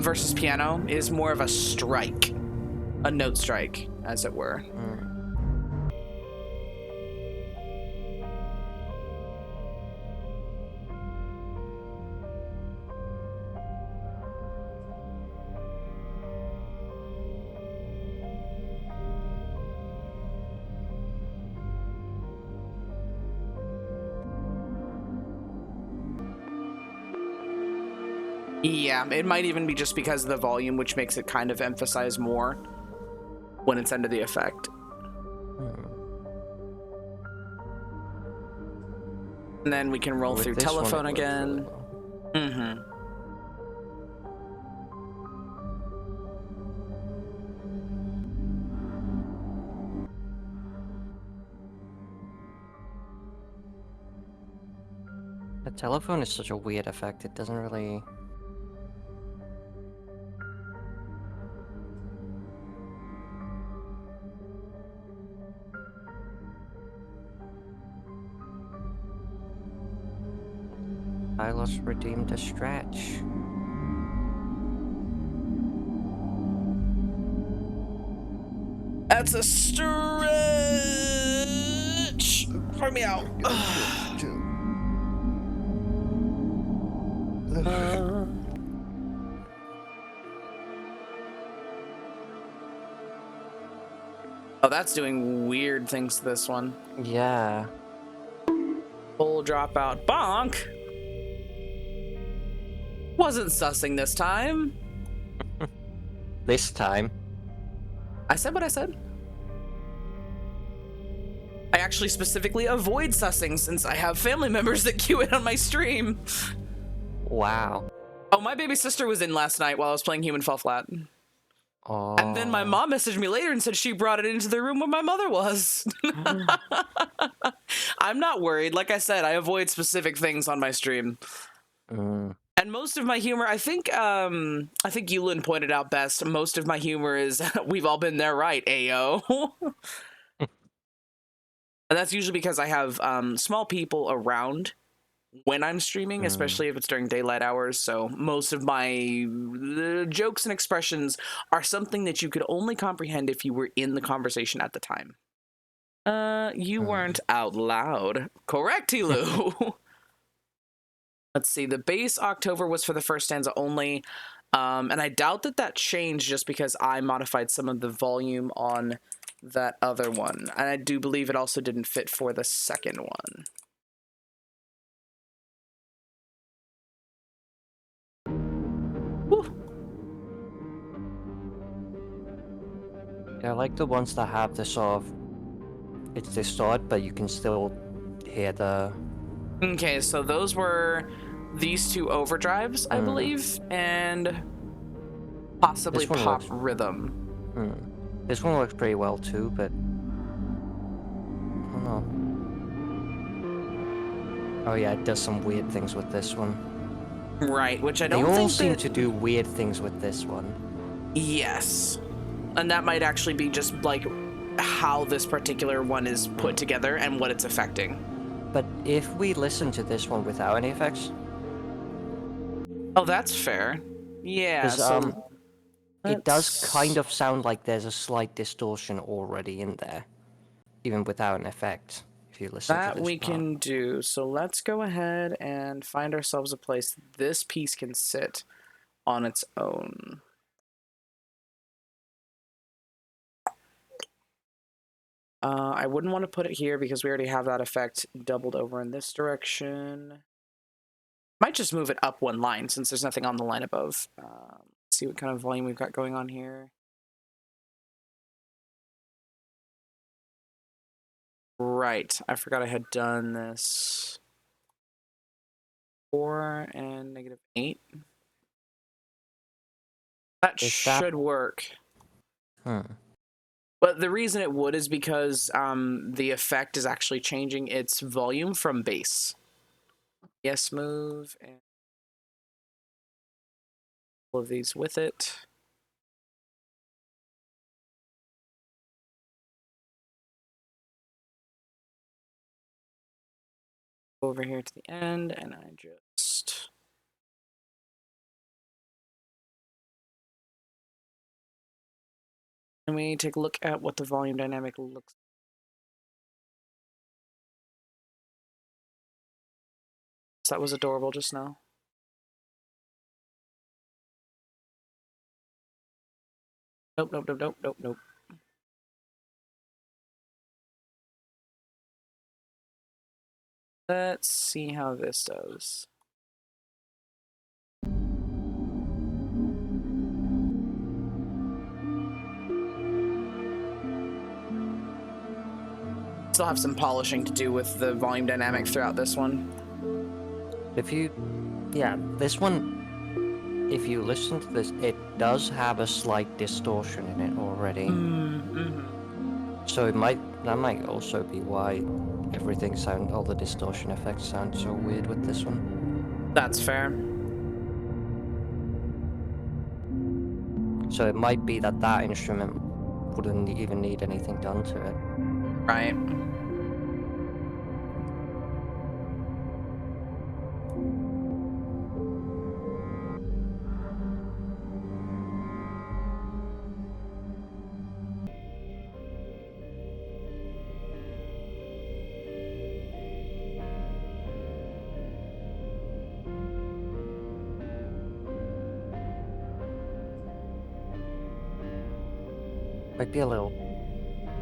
versus piano is more of a strike, a note strike, as it were. Yeah, it might even be just because of the volume, which makes it kind of emphasize more when it's under the effect. And then we can roll through telephone again. The telephone is such a weird effect, it doesn't really... Hylos redeemed a stretch. That's a stretch! Pardon me out. Oh, that's doing weird things to this one. Yeah. Full dropout. Bonk! Wasn't sussing this time. This time. I said what I said. I actually specifically avoid sussing since I have family members that queue in on my stream. Wow. Oh, my baby sister was in last night while I was playing Human Fall Flat. And then my Oh. mom messaged me later and said she brought it into the room where my mother was. I'm not worried. Like I said, I avoid specific things on my stream. Mm. And most of my humor, I think Yulin pointed out best, most of my humor is, we've all been there, right, Ayo? And that's usually because I have small people around when I'm streaming, especially if it's during daylight hours. So most of my jokes and expressions are something that you could only comprehend if you were in the conversation at the time. You weren't out loud. Correct, Tilu. Let's see. The base October was for the first stanza only. And I doubt that changed just because I modified some of the volume on that other one. And I do believe it also didn't fit for the second one. Whew. Yeah, I like the ones that have the sort of, it's distorted, but you can still hear the... Okay, so those were these two overdrives, I believe, and possibly This one pop works. rhythm. This one works pretty well too, but... I don't know. Oh yeah, it does some weird things with this one. Right, which I They don't all think seem that... to do weird things with this one. Yes. And that might actually be just, like, how this particular one is put together and what it's affecting. But if we listen to this one without any effects... Oh, that's fair. Yeah, 'cause, so... it does kind of sound like there's a slight distortion already in there, even without an effect, if you listen to that this we part. can do. So let's go ahead and find ourselves a place this piece can sit on its own. I wouldn't want to put it here because we already have that effect doubled over in this direction. Might just move it up one line since there's nothing on the line above. Let's see what kind of volume we've got going on here. Right, I forgot I had done this. 4 and -8. That should work. But the reason it would is because the effect is actually changing its volume from bass. Yes, move, and all of these with it. Over here to the end, and I just... Let me take a look at what the volume dynamic looks like. That was adorable just now. Nope, nope, nope, nope, nope, nope. Let's see how this does. Still have some polishing to do with the volume dynamic throughout this one. If you... yeah, this one, if you listen to this, it does have a slight distortion in it already. So that might also be why all the distortion effects sound so weird with this one. That's fair. So it might be that instrument wouldn't even need anything done to it. Right. Might be a little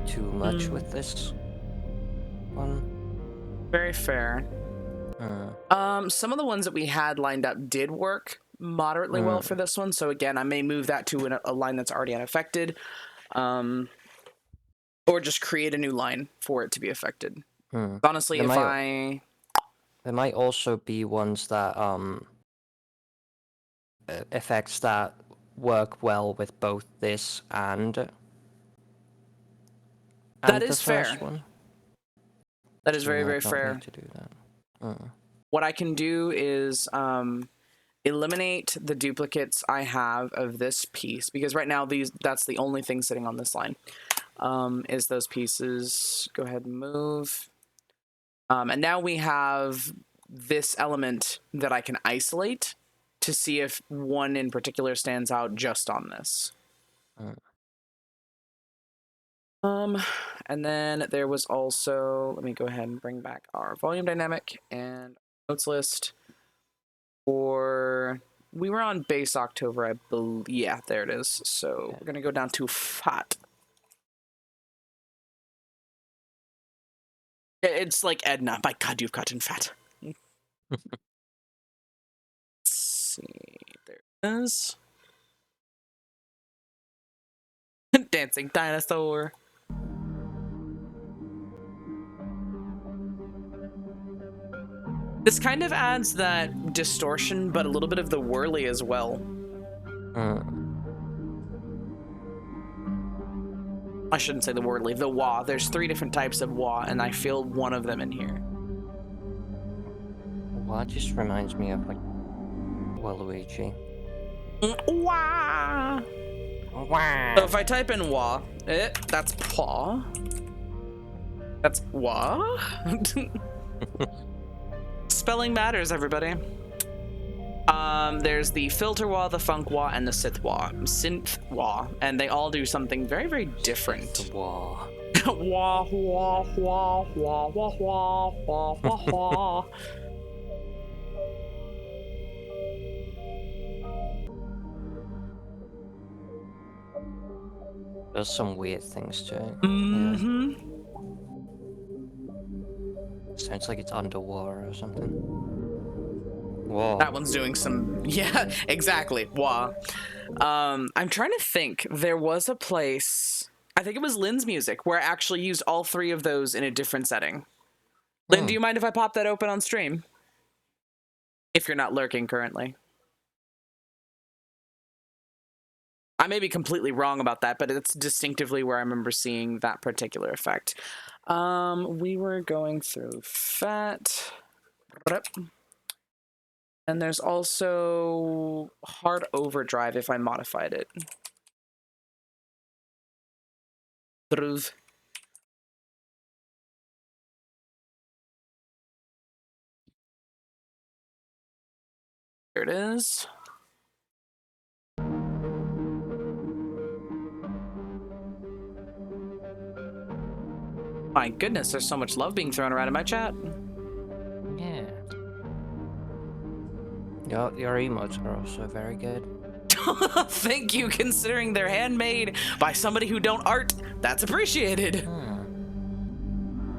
too much with this one. Very fair. Some of the ones that we had lined up did work moderately well for this one. So again, I may move that to a line that's already unaffected. Or just create a new line for it to be affected. Honestly, There might also be ones that effects that work well with both this and That the is first fair. one. That is So you very, might very not fair. need to do that. Mm. What I can do is eliminate the duplicates I have of this piece, because right now that's the only thing sitting on this line, is those pieces. Go ahead and move. And now we have this element that I can isolate to see if one in particular stands out just on this. Mm. And then there was also, let me go ahead and bring back our volume dynamic and notes list for, we were on base October, I believe. Yeah, there it is. So Yeah. we're going to go down to fat. It's like Edna. My God, you've gotten fat. Let's see. There it is. Dancing dinosaur. This kind of adds that distortion, but a little bit of the whirly as well. Mm. I shouldn't say the whirly, the wah. There's 3 different types of wah, and I feel one of them in here. Well, it just reminds me of like Waluigi. Wah! Wow. So if I type in wah, that's paw. That's wah. Spelling matters, everybody. There's the filter wah, the funk wah, and the synth wah, and they all do something very, very different. Wow. Wah wah wah wah wah wah wah wah wah. There's some weird things to it. Mm-hmm. Yeah. Sounds like it's underwater or something. Whoa. That one's doing some, yeah, exactly. Wah. I'm trying to think. There was a place, I think it was Lynn's music, where I actually used all 3 of those in a different setting. Lynn, do you mind if I pop that open on stream? If you're not lurking currently. I may be completely wrong about that, but it's distinctively where I remember seeing that particular effect. We were going through FET. And there's also hard overdrive if I modified it. Druv. There it is. My goodness, there's so much love being thrown around in my chat. Yeah. Your emotes are also very good. Thank you, considering they're handmade by somebody who don't art. That's appreciated.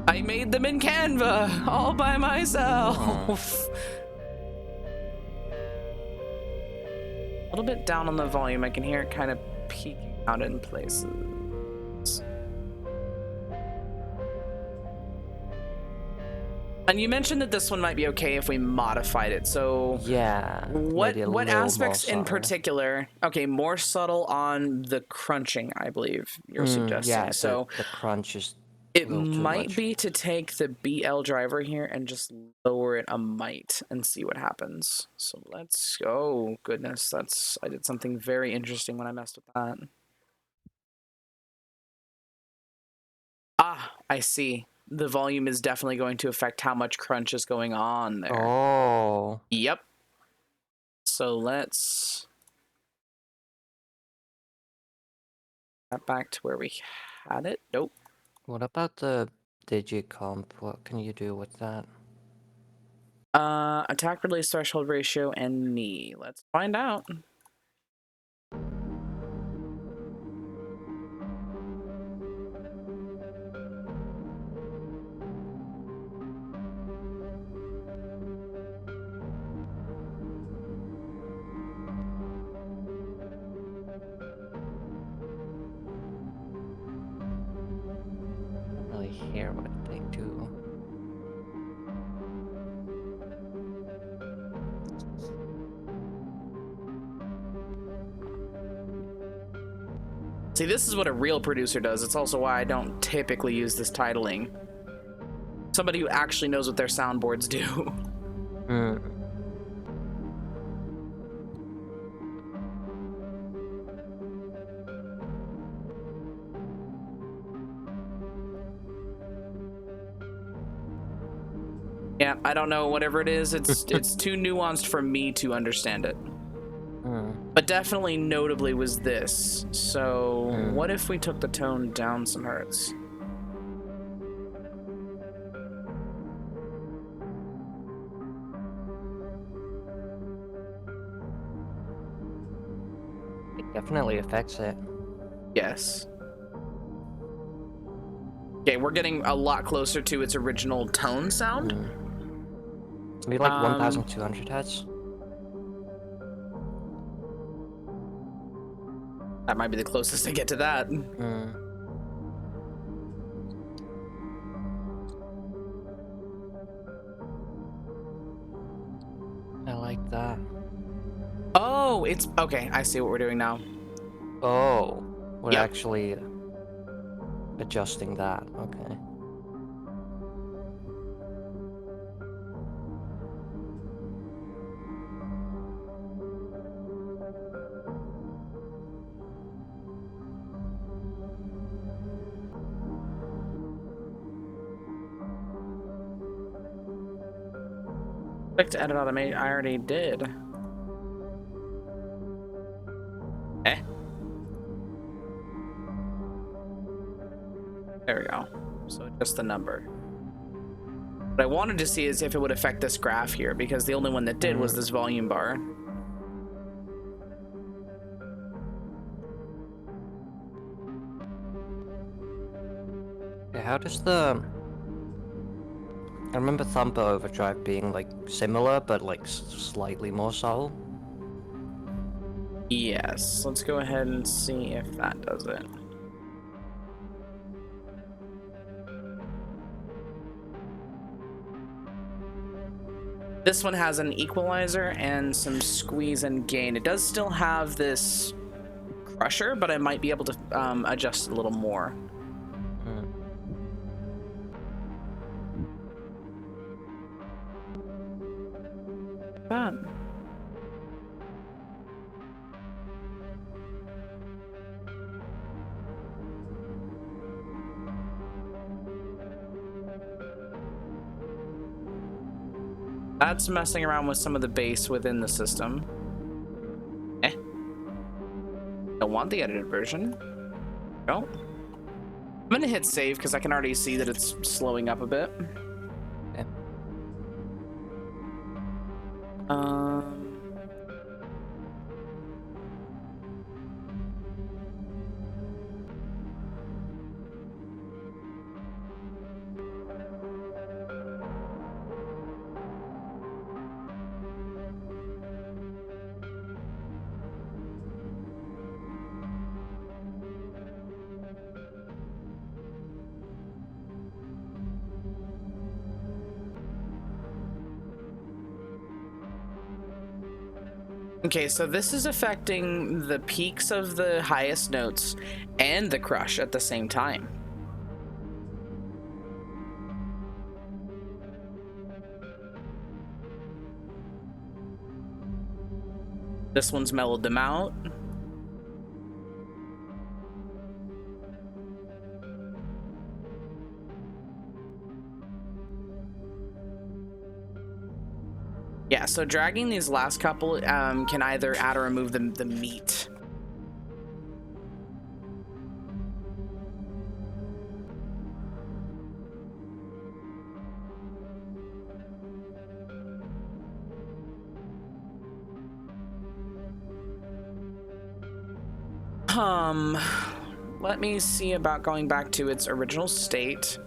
I made them in Canva all by myself. A little bit down on the volume. I can hear it kind of peeking out in places. And you mentioned that this one might be okay if we modified it. So Yeah. what maybe a what little more aspects in subtle. particular? Okay, more subtle on the crunching, I believe you're suggesting. Yeah, So the crunch is it a little too might much. be to take the BL driver here and just lower it a mite and see what happens. So let's go. Oh, goodness, I did something very interesting when I messed with that. Ah, I see. The volume is definitely going to affect how much crunch is going on there. Oh. Yep. So let's get back to where we had it. Nope. What about the digicomp? What can you do with that? Attack release threshold ratio and knee. Let's find out. I don't really hear what they do. See, this is what a real producer does. It's also why I don't typically use this titling. Somebody who actually knows what their soundboards do. Hmm. Yeah, I don't know. Whatever it is, it's too nuanced for me to understand it. Hmm. But definitely notably was this. So Hmm. what if we took the tone down some hertz? It definitely affects it. Yes. Okay, we're getting a lot closer to its original tone sound. Maybe like 1,200 hertz. That might be the closest I get to that. I like that. Oh, it's okay. I see what we're doing now. Oh, we're Yep. actually adjusting that. Okay. Click to edit automate. I already did. Eh. There we go. So just the number. What I wanted to see is if it would affect this graph here, because the only one that did was this volume bar. Yeah, how does the... I remember Thumper Overdrive being like similar, but like slightly more subtle. Yes. Let's go ahead and see if that does it. This one has an equalizer and some squeeze and gain. It does still have this crusher, but I might be able to adjust it a little more. That. That's messing around with some of the bass within the system. Don't want the edited version. No. I'm gonna hit save because I can already see that it's slowing up a bit. Okay. Okay, so this is affecting the peaks of the highest notes and the crush at the same time. This one's mellowed them out. Yeah, so dragging these last couple can either add or remove the meat. Let me see about going back to its original state.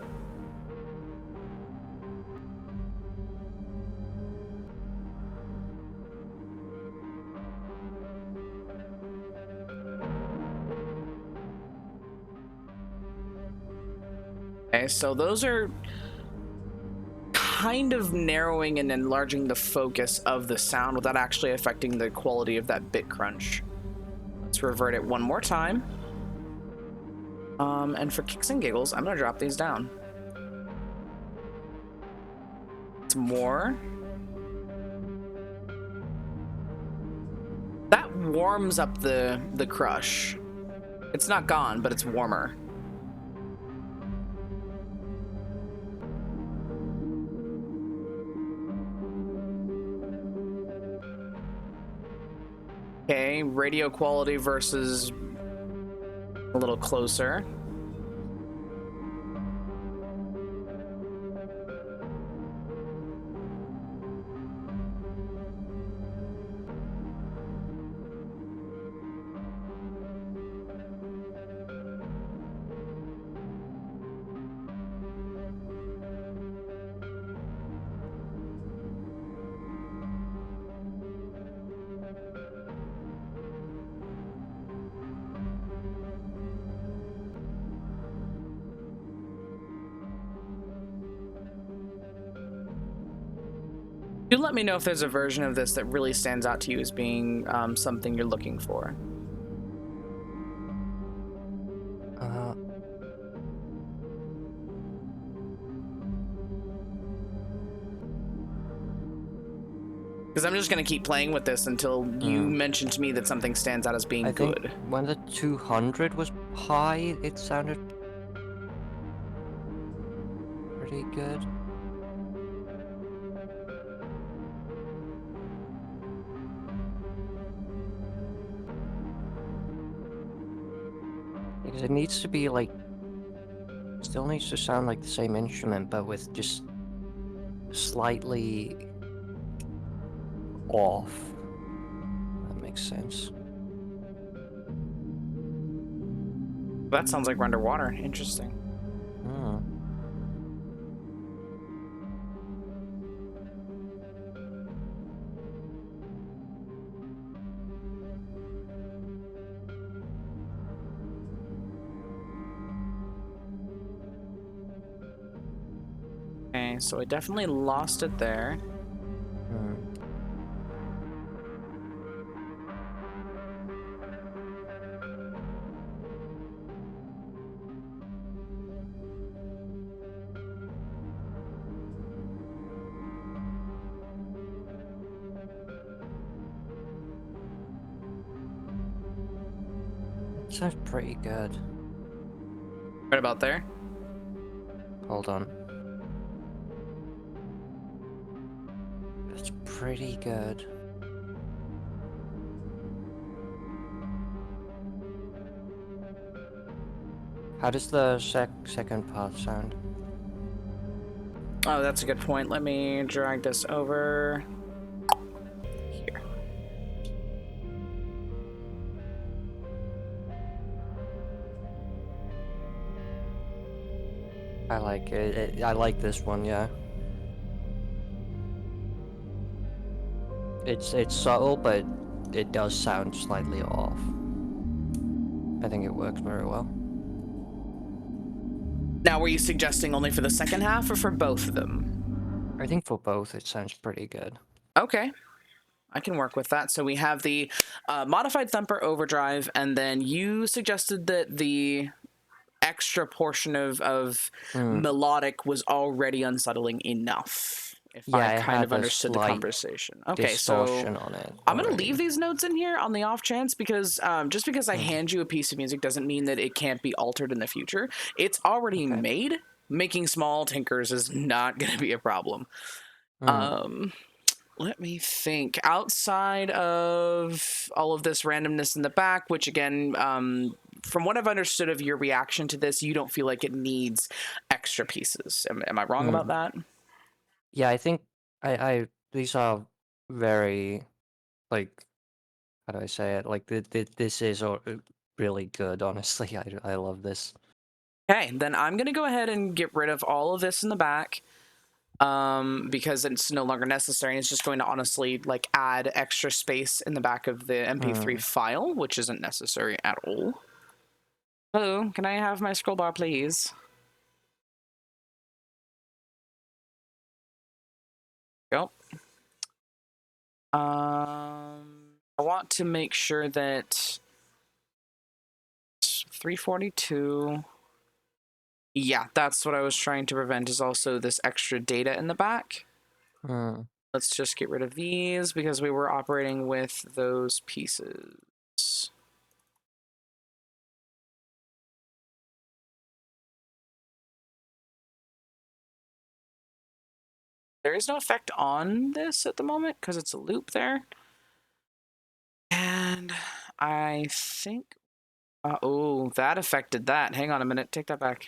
Okay, so those are kind of narrowing and enlarging the focus of the sound without actually affecting the quality of that bit crunch. Let's revert it one more time. And for kicks and giggles, I'm gonna drop these down. It's more. That warms up the crush. It's not gone, but it's warmer. Okay, radio quality versus a little closer. Do let me know if there's a version of this that really stands out to you as being something you're looking for. Because I'm just going to keep playing with this until you mention to me that something stands out as being I think good. when the 200 was high, it sounded pretty good. Because it needs to be like, still needs to sound like the same instrument, but with just slightly off. That makes sense. That sounds like we're underwater. Interesting. Hmm. Okay, so I definitely lost it there. Hmm. It sounds pretty good. Right about there. Hold on. It's pretty good. How does the second part sound? Oh, that's a good point. Let me drag this over here. I like it. I like this one, yeah. It's subtle, but it does sound slightly off. I think it works very well. Now, were you suggesting only for the second half or for both of them? I think for both it sounds pretty good. Okay. I can work with that. So we have the modified thumper overdrive, and then you suggested that the extra portion of melodic was already unsettling enough. If Yeah, I've it kind of had a understood the slight conversation. Okay, so distortion on it. I'm gonna already. leave these notes in here on the off chance because just because I hand you a piece of music doesn't mean that it can't be altered in the future. It's already made. Making small tinkers is not gonna be a problem. Let me think. Outside of all of this randomness in the back, which again, from what I've understood of your reaction to this, you don't feel like it needs extra pieces. Am I wrong about that? Yeah, I think I these are very, like, how do I say it? Like this is really good. Honestly, I love this. Okay, then I'm gonna go ahead and get rid of all of this in the back. Because it's no longer necessary. And it's just going to honestly like add extra space in the back of the MP3 file, which isn't necessary at all. Hello, can I have my scroll bar, please? Go. I want to make sure that 342. Yeah, that's what I was trying to prevent, is also this extra data in the back. Hmm. Let's just get rid of these because we were operating with those pieces. There is no effect on this at the moment because it's a loop there. And I think... oh, that affected that. Hang on a minute. Take that back.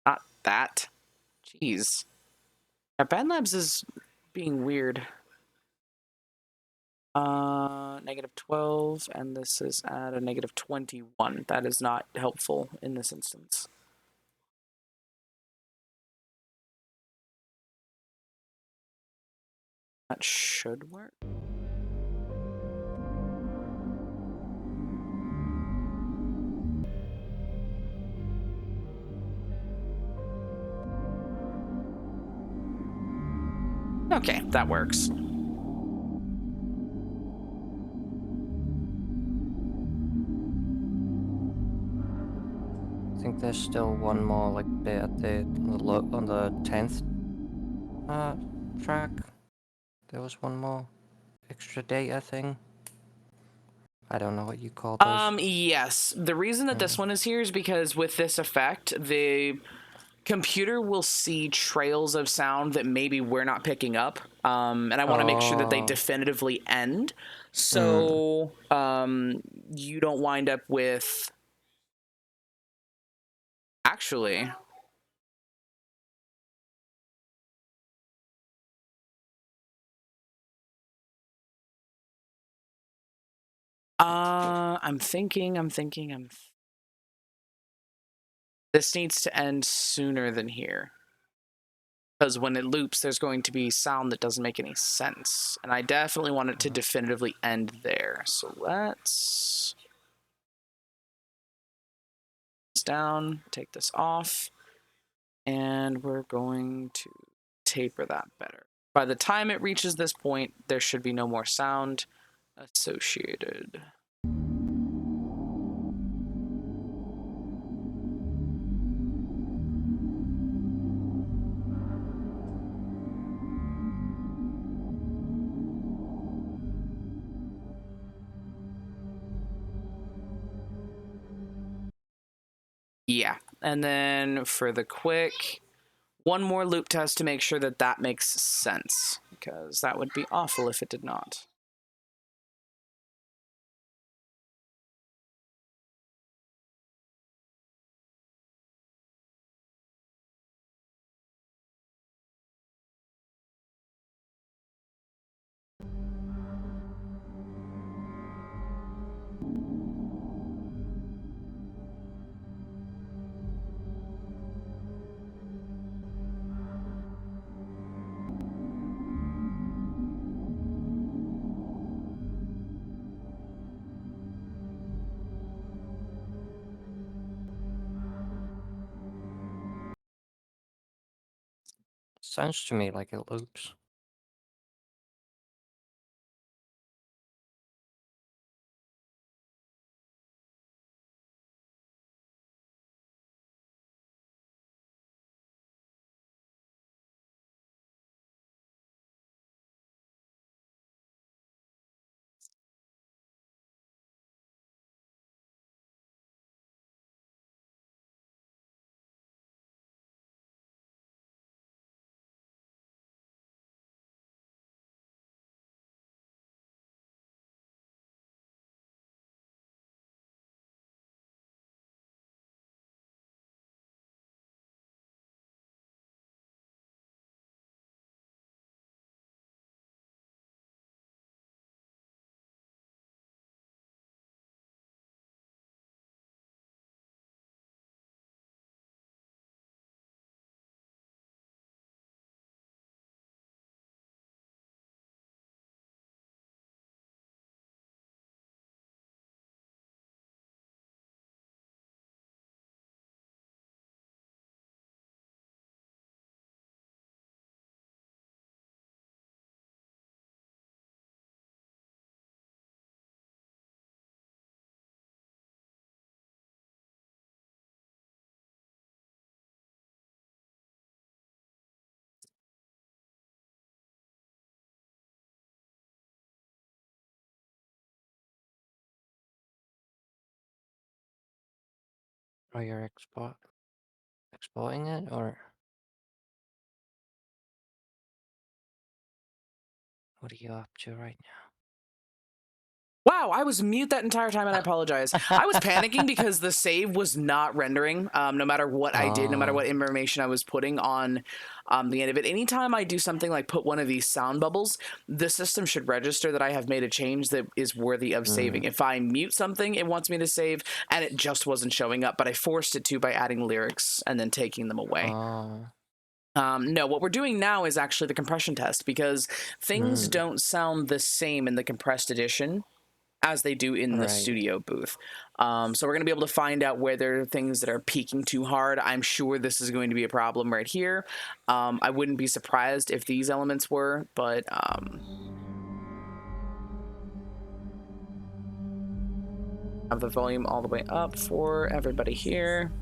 Not that. Jeez. Yeah, BandLabs is being weird. -12, and this is at a -21. That is not helpful in this instance. That should work. Okay, that works. I think there's still one more like bit at on the 10th track. There was one more extra data thing. I don't know what you call those. Yes. The reason that this one is here is because with this effect, the computer will see trails of sound that maybe we're not picking up. And I want to make sure that they Oh. definitively end. So you don't wind up with... Actually... I'm thinking. This needs to end sooner than here. Because when it loops, there's going to be sound that doesn't make any sense. And I definitely want it to definitively end there. So let's... this down, take this off, and we're going to taper that better. By the time it reaches this point, there should be no more sound associated. Yeah, and then for the quick, one more loop test to make sure that that makes sense, because that would be awful if it did not. Sounds to me like it loops. Oh, you're exporting it, or what are you up to right now? Wow, I was mute that entire time, and I apologize. I was panicking because the save was not rendering, no matter what I did, no matter what information I was putting on the end of it. Anytime I do something like put one of these sound bubbles, the system should register that I have made a change that is worthy of saving. If I mute something, it wants me to save, and it just wasn't showing up, but I forced it to by adding lyrics and then taking them away. Oh. No, what we're doing now is actually the compression test, because things don't sound the same in the compressed edition as they do in the studio booth. So we're going to be able to find out where there are things that are peaking too hard. I'm sure this is going to be a problem right here. I wouldn't be surprised if these elements were, but have the volume all the way up for everybody here.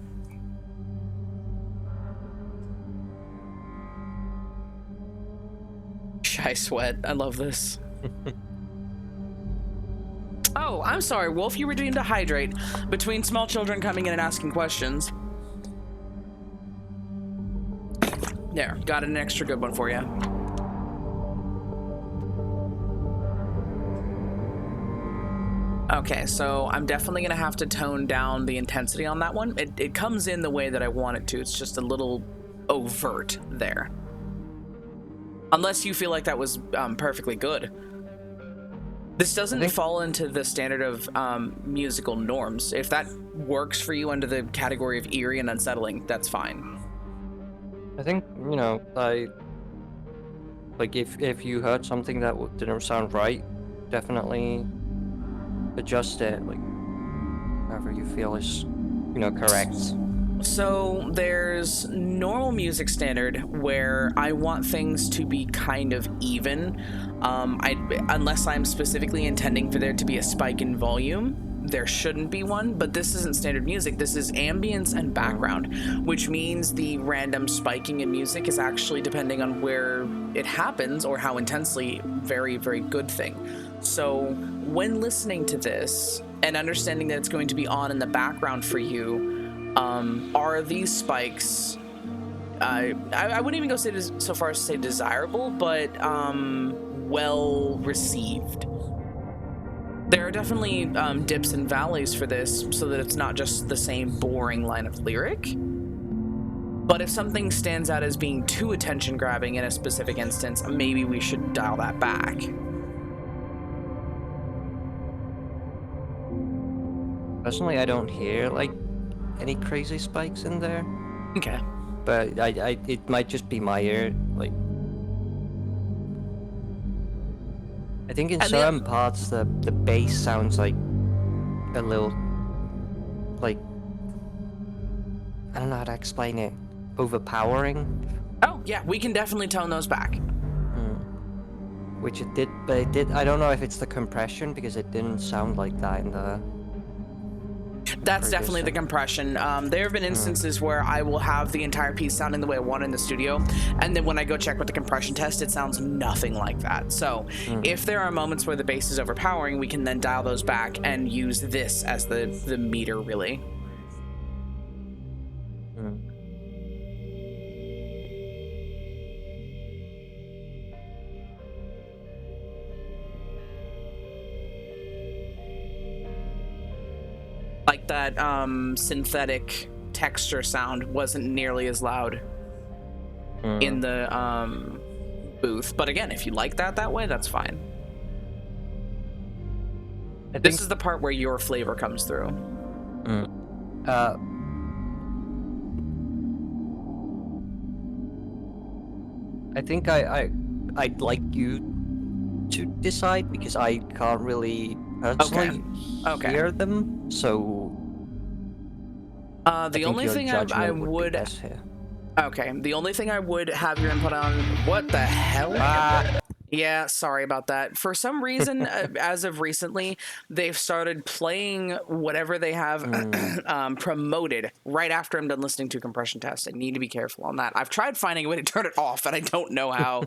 Shy sweat. I love this. Oh, I'm sorry, Wolf. You were deemed to hydrate between small children coming in and asking questions. There, got an extra good one for you. Okay, so I'm definitely going to have to tone down the intensity on that one. It comes in the way that I want it to. It's just a little overt there. Unless you feel like that was perfectly good. This doesn't fall into the standard of musical norms. If that works for you under the category of eerie and unsettling, that's fine. I think, you know, like if you heard something that didn't sound right, definitely adjust it, like however you feel is, you know, correct. So there's normal music standard where I want things to be kind of even. Unless I'm specifically intending for there to be a spike in volume, there shouldn't be one, but this isn't standard music. This is ambience and background, which means the random spiking in music is actually depending on where it happens or how intensely, very, very good thing. So when listening to this and understanding that it's going to be on in the background for you, are these spikes, I wouldn't even go so far as to say desirable, but well received. There are definitely dips and valleys for this so that it's not just the same boring line of lyric. But if something stands out as being too attention grabbing in a specific instance, maybe we should dial that back. Personally, I don't hear like any crazy spikes in there. Okay. But it might just be my ear. Like, I think in certain parts the bass sounds like a little, like, I don't know how to explain it, overpowering. Oh yeah, we can definitely tone those back. Which it did, but it did. I don't know if it's the compression, because it didn't sound like that in the. That's definitely the compression. There have been instances where I will have the entire piece sounding the way I want in the studio, and then when I go check with the compression test, it sounds nothing like that. So if there are moments where the bass is overpowering, we can then dial those back and use this as the meter, really. Like that synthetic texture sound wasn't nearly as loud in the booth. But again, if you like that way, that's fine. This is the part where your flavor comes through. I think I'd like you to decide, because I can't really personally hear them. So the only thing I would the only thing I would have your input on, what the hell? Yeah, sorry about that. For some reason, as of recently, they've started playing whatever they have promoted right after I'm done listening to compression test. I need to be careful on that. I've tried finding a way to turn it off, and I don't know how.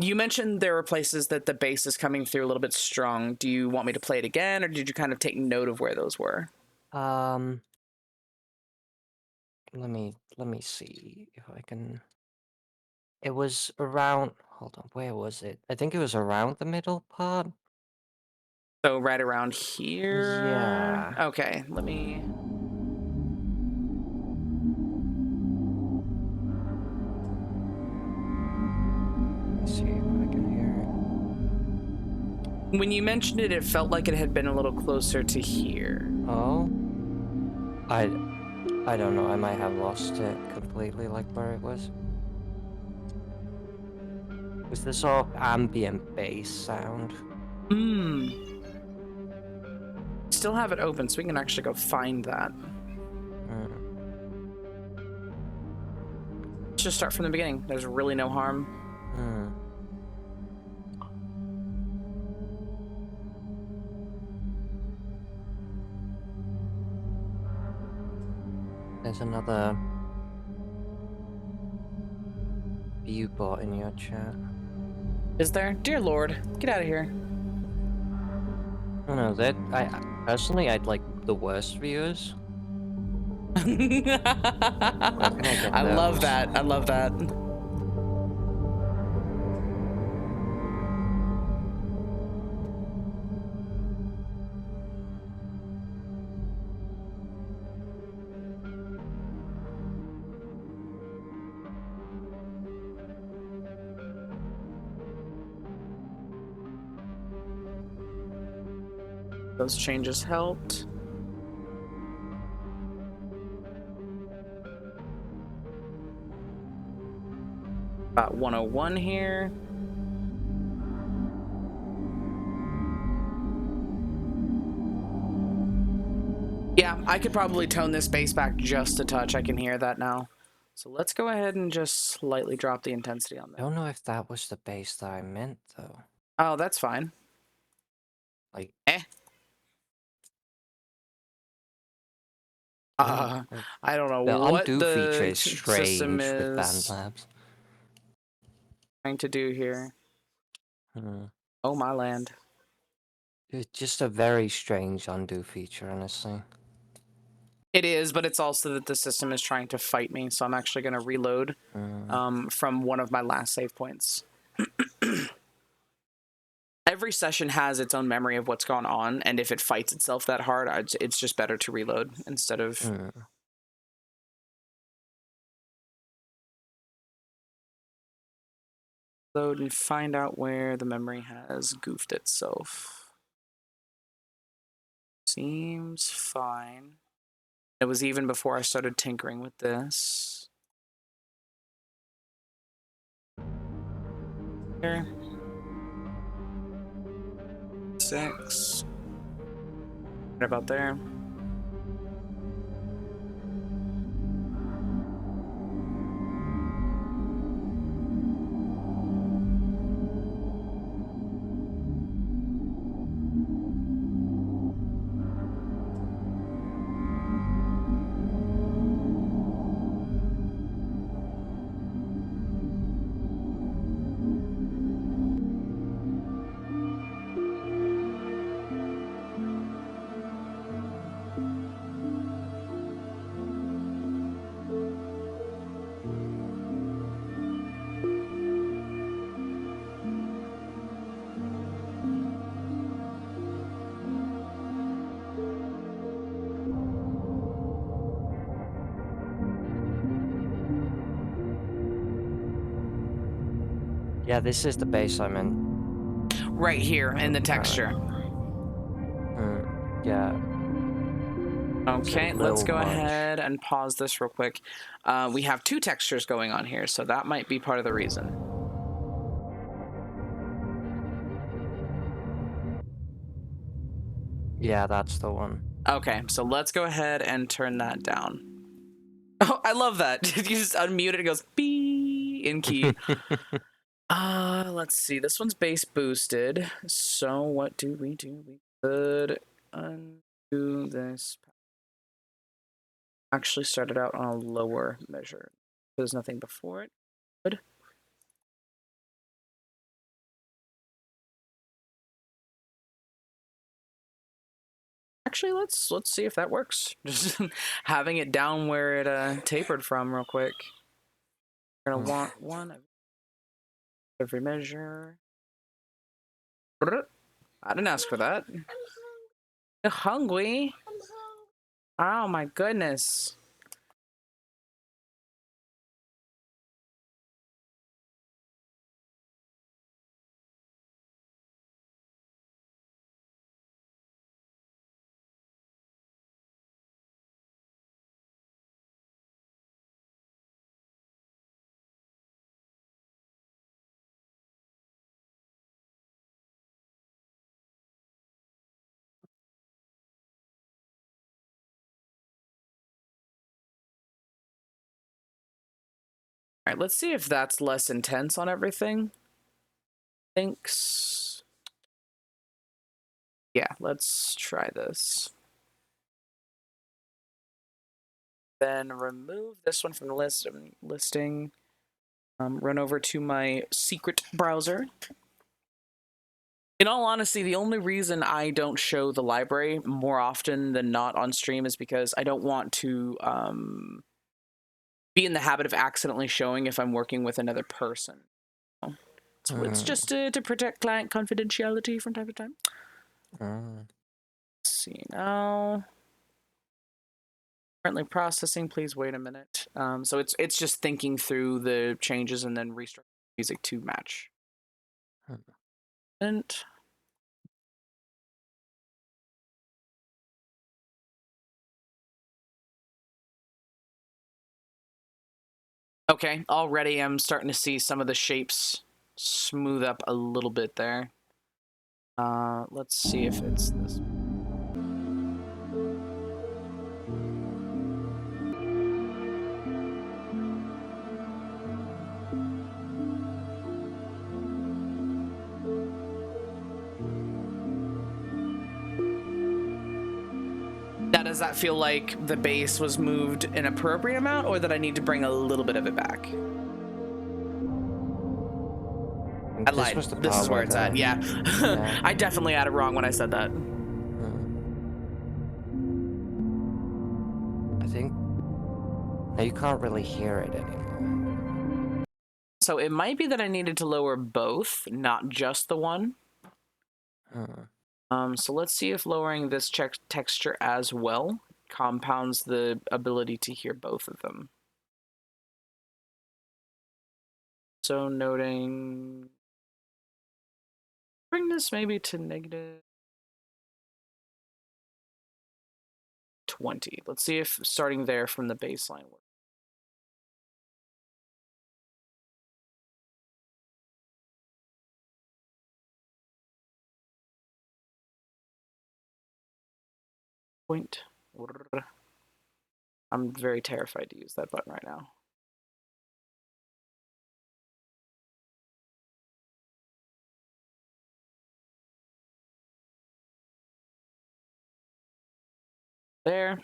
You mentioned there were places that the bass is coming through a little bit strong. Do you want me to play it again, or did you kind of take note of where those were? let me see if I can. It was around. Hold on, where was it? I think it was around the middle part. So right around here. Yeah. Okay, let me. Let's see if I can hear When you mentioned it, it felt like it had been a little closer to here. it. Oh, I don't know. I might have lost it completely, like where it was. Was this all ambient bass sound? Hmm. Still have it open, so we can actually go find that. Mm. Let's just start from the beginning. There's really no harm. Hmm. There's another viewport in your chat. Is there? Dear Lord, get out of here. I don't know that personally I'd like the worst viewers. Where can I get I love those? that. I love that. Those changes helped. About 101 here. Yeah, I could probably tone this bass back just a touch. I can hear that now. So let's go ahead and just slightly drop the intensity on I that. don't know if that was the bass that I meant though. Oh, that's fine. Like, I don't know the what undo feature the is system strange with is BandLabs. trying to do here. Hmm. Oh, my land. It's just a very strange undo feature, honestly. It is, but it's also that the system is trying to fight me, so I'm actually going to reload from one of my last save points. Every session has its own memory of what's gone on, and if it fights itself that hard, it's just better to reload instead of... Load and find out where the memory has goofed itself. Seems fine. It was even before I started tinkering with this. Here. 6. Right about there. Yeah, this is the bass I'm in. Right here in the texture. Yeah. Okay, let's go much. ahead and pause this real quick. We have 2 textures going on here, so that might be part of the reason. Yeah, that's the one. Okay, so let's go ahead and turn that down. Oh, I love that. You just unmute it, it goes bee in key. Let's see. This one's bass boosted. So what do? We could undo this. Actually started out on a lower measure. There's nothing before it. Good. Actually, let's see if that works. Just having it down where it tapered from real quick. We're gonna want one of every measure. I didn't ask for that. You're hungry? Oh my goodness. All right, let's see if that's less intense on everything. Thanks. Yeah, let's try this. Then remove this one from the listing. Run over to my secret browser. In all honesty, the only reason I don't show the library more often than not on stream is because I don't want to be in the habit of accidentally showing if I'm working with another person. It's just to protect client confidentiality from time to time. Let's see now. Currently processing. Please wait a minute. So it's just thinking through the changes and then restructuring music to match. And okay, already I'm starting to see some of the shapes smooth up a little bit there. Let's see if it's this. Now, does that feel like the base was moved an appropriate amount, or that I need to bring a little bit of it back? I lied. This is where it's at. Yeah. Yeah. I definitely had it wrong when I said that. I think now you can't really hear it anymore. So it might be that I needed to lower both, not just the one. So let's see if lowering this texture as well compounds the ability to hear both of them. So noting, bring this maybe to -20. Let's see if starting there from the baseline works. Point. I'm very terrified to use that button right now. There.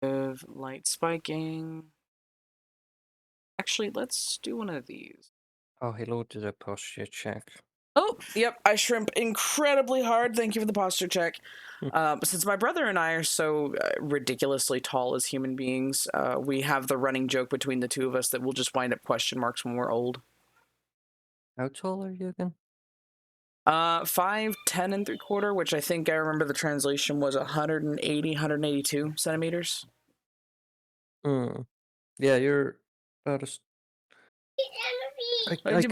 With light spiking. Actually, let's do one of these. Oh, hello to the posture check. Oh, yep, I shrimp incredibly hard. Thank you for the posture check. Since my brother and I are so ridiculously tall as human beings, we have the running joke between the two of us that we'll just wind up question marks when we're old. How tall are you again? 5'10" and 3/4, which I think I remember the translation was 180, 182 centimeters. Yeah, you're about a... I can't... Is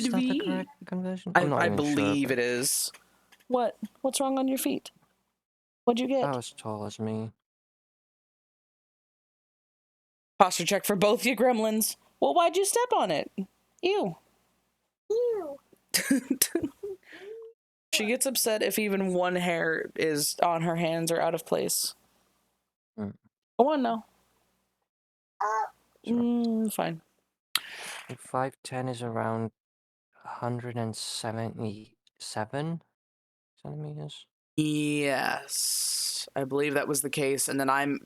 that the correct conversion? I believe it is. What? What's wrong on your feet? What'd you get? About as tall as me. Posture check for both you gremlins. Well, why'd you step on it? Ew. Ew. She gets upset if even one hair is on her hands or out of place. Go on now. Sure. Fine. 5'10" is around 177 centimeters. Yes, I believe that was the case, and then I'm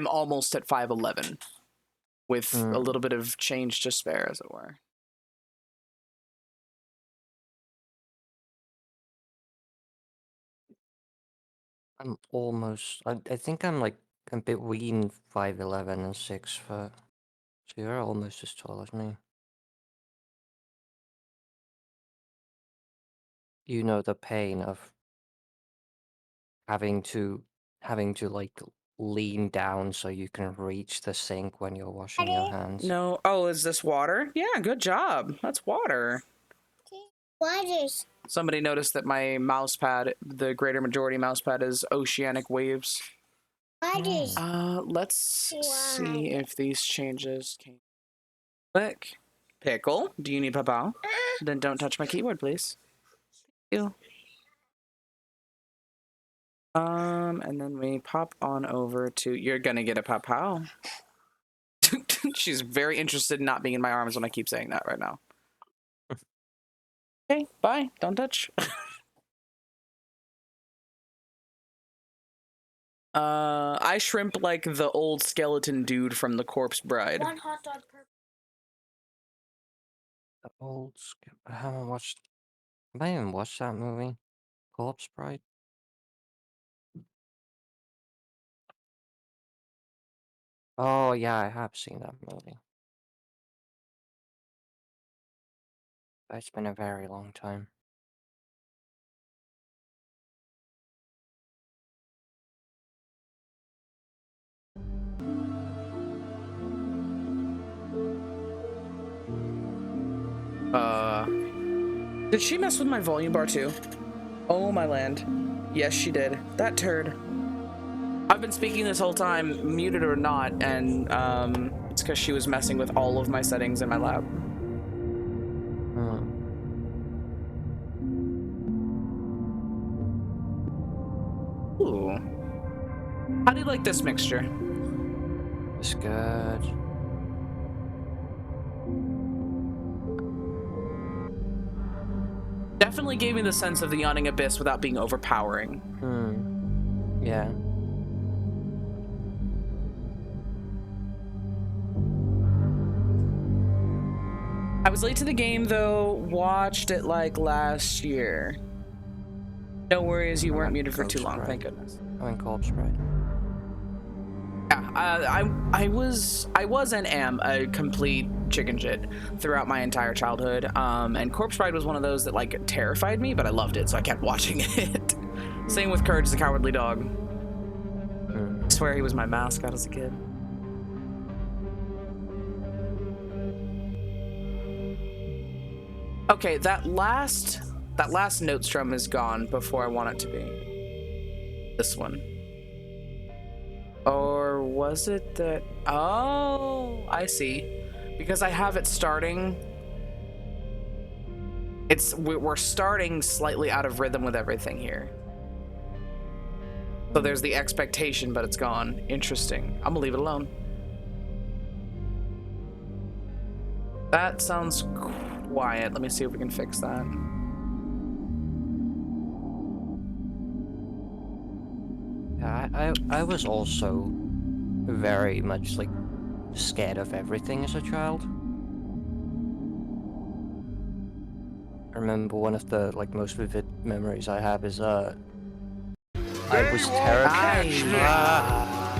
almost at 5'11", with a little bit of change to spare, as it were. I'm almost. I think I'm like a between 5'11" and 6 foot. So you're almost as tall as me. You know the pain of having to like lean down so you can reach the sink when you're washing your Daddy? hands. No. Oh, is this water? Yeah, good job. That's water. What is? Somebody noticed that my mouse pad, the greater majority mouse pad, is oceanic waves. What is? Let's see Why? if these changes came. Click. Pickle, do you need Papa? Then don't touch my keyboard, please. Thank you. And then we pop on over to. You're gonna get a Papa. She's very interested in not being in my arms when I keep saying that right now. Okay, bye. Don't touch. I shrimp like the old skeleton dude from The Corpse Bride. One hot dog per. The old. I haven't watched. Have I even watched that movie? Corpse Bride? Oh, yeah, I have seen that movie. But it's been a very long time. Did she mess with my volume bar too? Oh my land. Yes, she did. That turd. I've been speaking this whole time, muted or not, and it's because she was messing with all of my settings in my lab. Ooh. How do you like this mixture? It's good. Definitely gave me the sense of the Yawning Abyss without being overpowering. Yeah. I was late to the game though, watched it like last year. No worries, you weren't muted for too long, thank goodness. I'm in Corpse Bride. Yeah, I was and am a complete chicken shit throughout my entire childhood. And Corpse Bride was one of those that like terrified me, but I loved it, so I kept watching it. Same with Courage the Cowardly Dog. I swear he was my mascot as a kid. Okay, that last note strum is gone before I want it to be. This one. Or was it that? Oh, I see. Because I have it starting. We're starting slightly out of rhythm with everything here. So there's the expectation, but it's gone. Interesting. I'm gonna leave it alone. That sounds quiet. Let me see if we can fix that. Yeah, I was also very much like scared of everything as a child. I remember one of the like most vivid memories I have is I was terrified.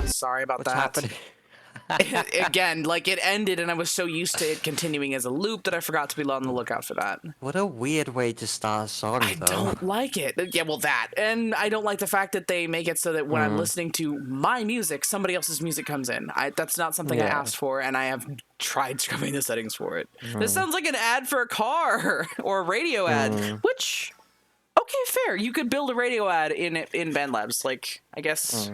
Sorry about What's that. happening? Again, like it ended and I was so used to it continuing as a loop that I forgot to be on the lookout for that. What a weird way to start a song, I though. don't like it. Yeah, well, that. And I don't like the fact that they make it so that when I'm listening to my music, somebody else's music comes in. That's not something I asked for, and I have tried scrubbing the settings for it. This sounds like an ad for a car or a radio ad, which, okay, fair. You could build a radio ad in BandLabs. Like, I guess...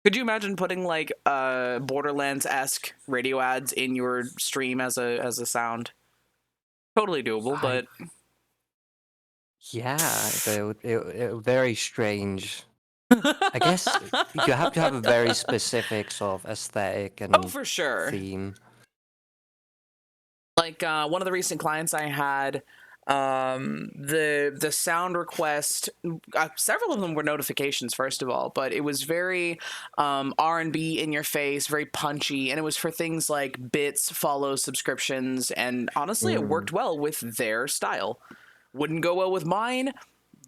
Could you imagine putting like Borderlands-esque radio ads in your stream as a sound? Totally doable, but yeah, it very strange. I guess you have to have a very specific sort of aesthetic and for sure. theme. Like one of the recent clients I had, the sound request, several of them were notifications first of all, but it was very R&B in your face, very punchy, and it was for things like bits, follows, subscriptions, and honestly it worked well with their style. Wouldn't go well with mine.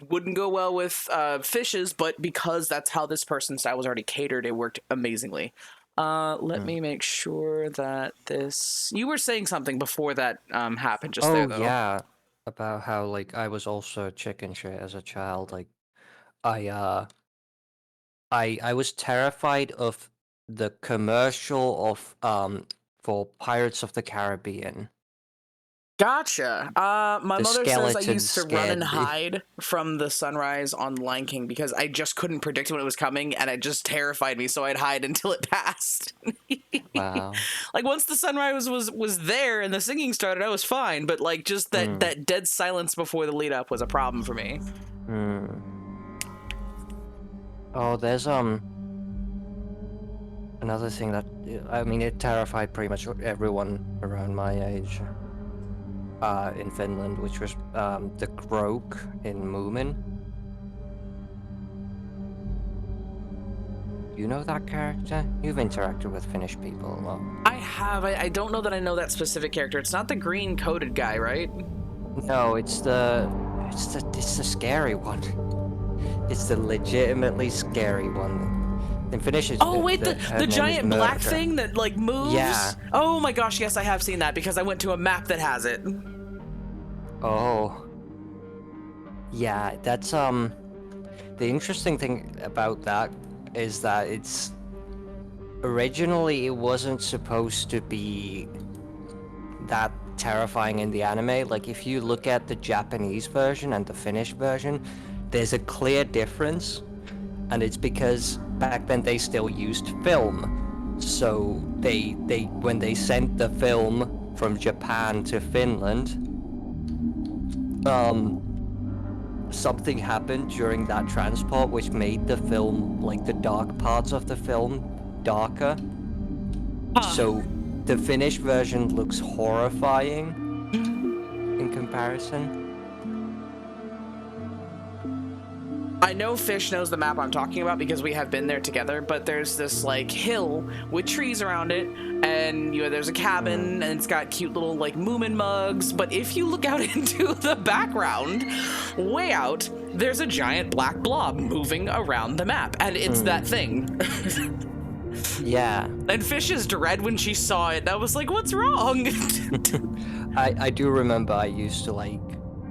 wouldn't go well with fishes, but because that's how this person's style was already catered, it worked amazingly. Let me make sure that this... You were saying something before that happened just there, Oh though. yeah, about how like I was also chicken shit as a child. Like I uh I was terrified of the commercial of for Pirates of the Caribbean. Gotcha. My The mother says I skeleton used to run and scared me. hide from the sunrise on Lion King because I just couldn't predict when it was coming, and it just terrified me, so I'd hide until it passed. Wow. Like, once the sunrise was there and the singing started, I was fine, but like just that dead silence before the lead up was a problem for me. Hmm. Oh, there's another thing that I mean it terrified pretty much everyone around my age. In Finland, which was the Croak in Moomin. You know that character? You've interacted with Finnish people a lot. I have. I don't know that I know that specific character. It's not the green coated guy, right? No, it's the scary one. It's the legitimately scary one. In Finnish, it's Oh wait, her the name is giant black Mörkö. thing that like moves. Yeah. Oh my gosh, yes, I have seen that because I went to a map that has it. Oh. Yeah, that's the interesting thing about that is that it's originally it wasn't supposed to be that terrifying in the anime. Like if you look at the Japanese version and the Finnish version, there's a clear difference, and it's because back then they still used film. So they when they sent the film from Japan to Finland, something happened during that transport which made the film, like the dark parts of the film, darker. So the Finnish version looks horrifying in comparison. I know Fish knows the map I'm talking about because we have been there together, but there's this like hill with trees around it, and there's a cabin, and it's got cute little like Moomin mugs, but if you look out into the background, way out, there's a giant black blob moving around the map, and it's that thing. Yeah. And Fish's dread when she saw it, I was like, what's wrong? I do remember I used to like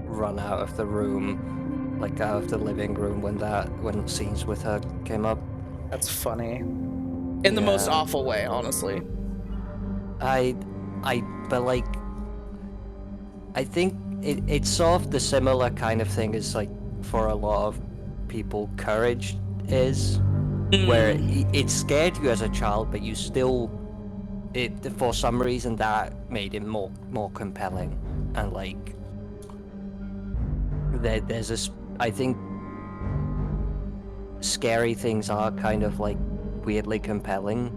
run out of the room, like out of the living room when scenes with her came up. That's funny. In the most Yeah. awful way, honestly. But like, I think it's sort of the similar kind of thing as like for a lot of people, Courage is, where it scared you as a child, but you still, for some reason that made it more compelling, and like, there's this, I think, scary things are kind of like weirdly compelling.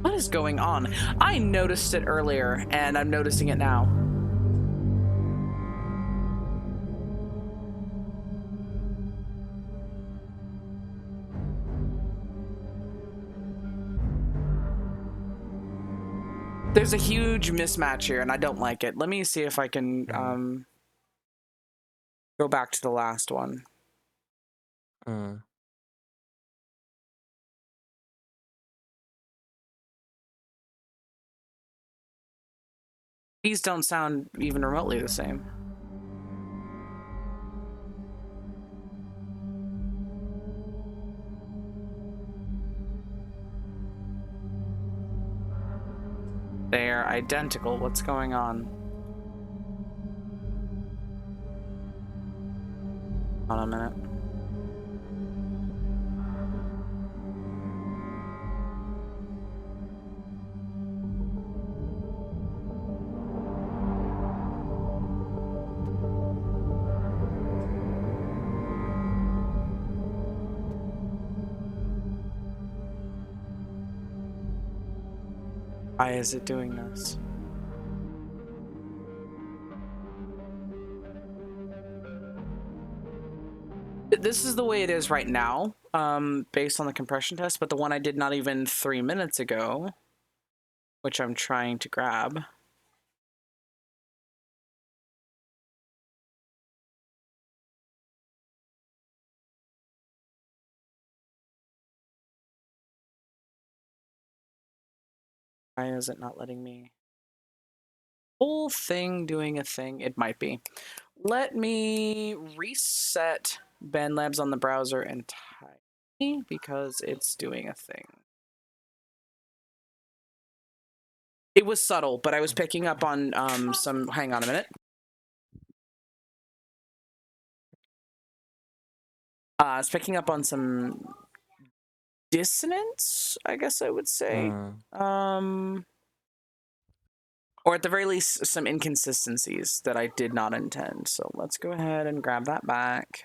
What is going on? I noticed it earlier, and I'm noticing it now. There's a huge mismatch here, and I don't like it. Let me see if I can go back to the last one. These don't sound even remotely the same. They're identical. What's going on? Hold on a minute. Why is it doing this? This is the way it is right now, based on the compression test, but the one I did not even 3 minutes ago, which I'm trying to grab. Why is it not letting me? Whole thing doing a thing. It might be. Let me reset BandLabs on the browser entirely because it's doing a thing. It was subtle, but I was picking up on some. Hang on a minute. I was picking up on some dissonance, I guess I would say. Or at the very least, some inconsistencies that I did not intend. So let's go ahead and grab that back.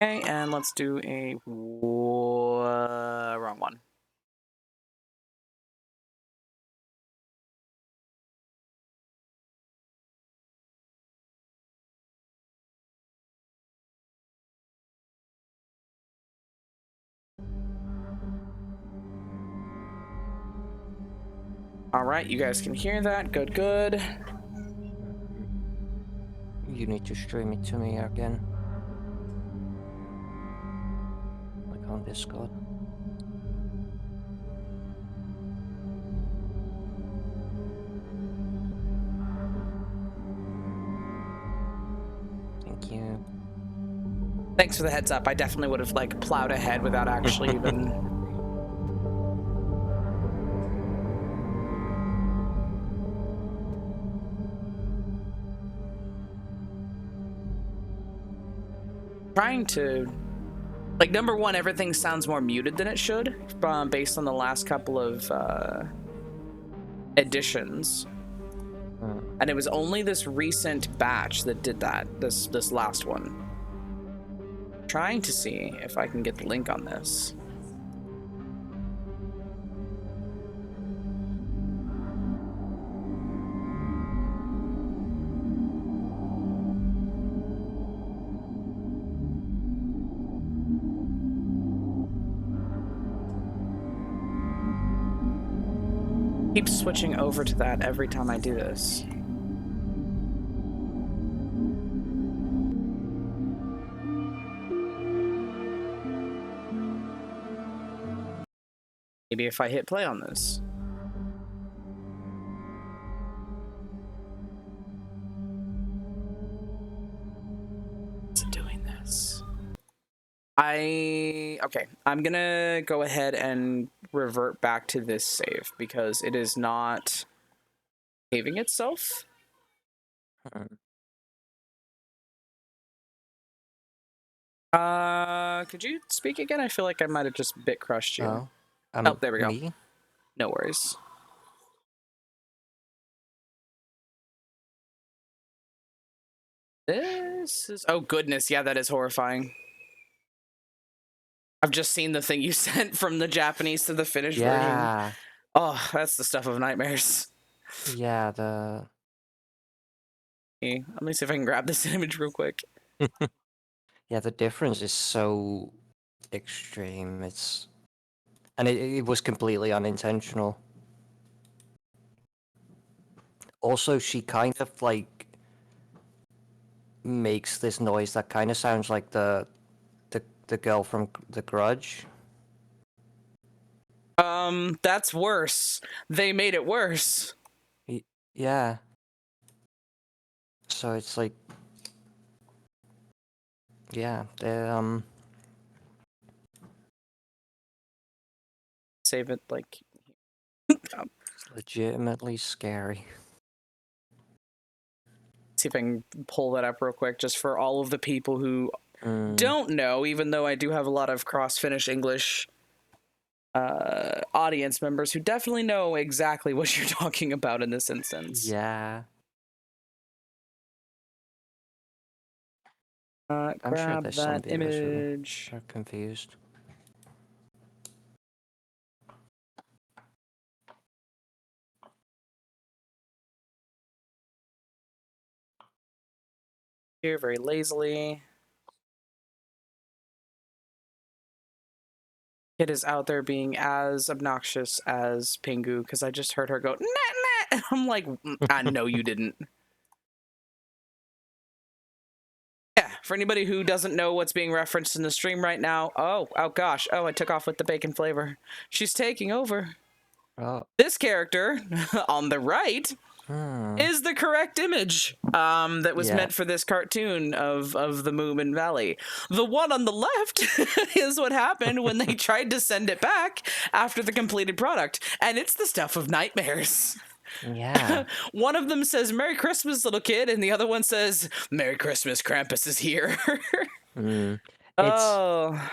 Okay, and let's do a wrong one. All right, you guys can hear that. Good, good. You need to stream it to me again. Like on Discord. Thank you. Thanks for the heads up. I definitely would have like plowed ahead without actually even. Trying to, like, number one, everything sounds more muted than it should, based on the last couple of editions. And it was only this recent batch that did that. This last one. Trying to see if I can get the link on this. Keep switching over to that every time I do this. Maybe if I hit play on this. Is it doing this? Okay, I'm gonna go ahead and revert back to this save because it is not saving itself. Could you speak again? I feel like I might have just bit crushed you. Oh, there we go. Me? No worries. This is... Oh, goodness. Yeah, that is horrifying. I've just seen the thing you sent from the Japanese to the Finnish version. Oh, that's the stuff of nightmares. Yeah, the... Let me see if I can grab this image real quick. Yeah, the difference is so extreme. It's... And it was completely unintentional. Also, she kind of, like, makes this noise that kind of sounds like the girl from The Grudge. That's worse. They made it worse. Yeah. So it's like... Yeah, they, Save it, like... It's legitimately scary. See if I can pull that up real quick, just for all of the people who don't know, even though I do have a lot of cross-Finnish English audience members who definitely know exactly what you're talking about in this instance. Yeah. I'm sure Grab there's some that viewers image. who are confused. Here, very lazily. Kid is out there being as obnoxious as Pingu, because I just heard her go, nah, nah. And I'm like, I know you didn't. For anybody who doesn't know what's being referenced in the stream right now, oh gosh, I took off with the bacon flavor. She's taking over. Oh. This character on the right Hmm. is the correct image that was Yeah. meant for this cartoon of the Moomin Valley. The one on the left is what happened when they tried to send it back after the completed product, and it's the stuff of nightmares. Yeah. One of them says, "Merry Christmas, little kid," and the other one says, "Merry Christmas, Krampus is here." Mm. Oh.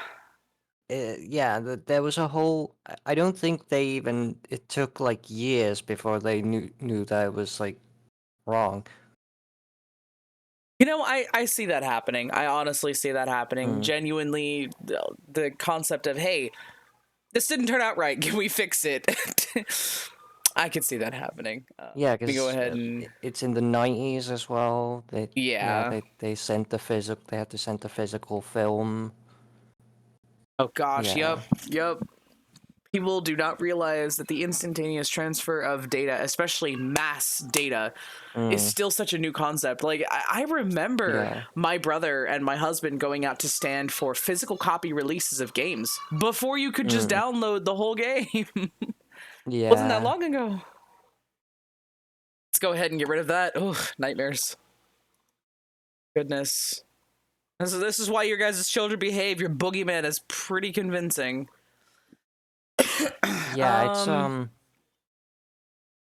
Yeah, there was a whole. I don't think they even. It took like years before they knew that it was like wrong. You know, I see that happening. I honestly see that happening. Genuinely, the concept of, hey, this didn't turn out right. Can we fix it? I could see that happening. Yeah, let me because go ahead and it's in the 90s as well. Yeah. They sent the physical. They had to send the physical film. Oh gosh, Yeah. yep. People do not realize that the instantaneous transfer of data, especially mass data, is still such a new concept. Like, I remember Yeah. my brother and my husband going out to stand for physical copy releases of games before you could just download the whole game. Yeah. Wasn't that long ago. Let's go ahead and get rid of that. Ugh, nightmares. Goodness. This is why your guys' children behave. Your boogeyman is pretty convincing. Yeah, it's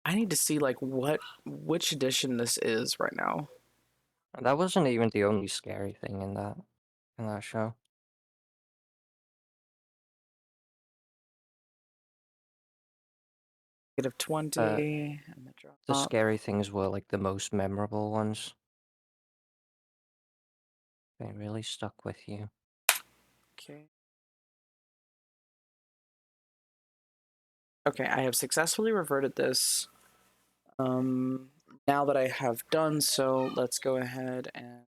I need to see like which edition this is right now. That wasn't even the only scary thing in that show. -20 and the drop. The scary things were like the most memorable ones. They really stuck with you. Okay. Okay, I have successfully reverted this. Now that I have done so, let's go ahead and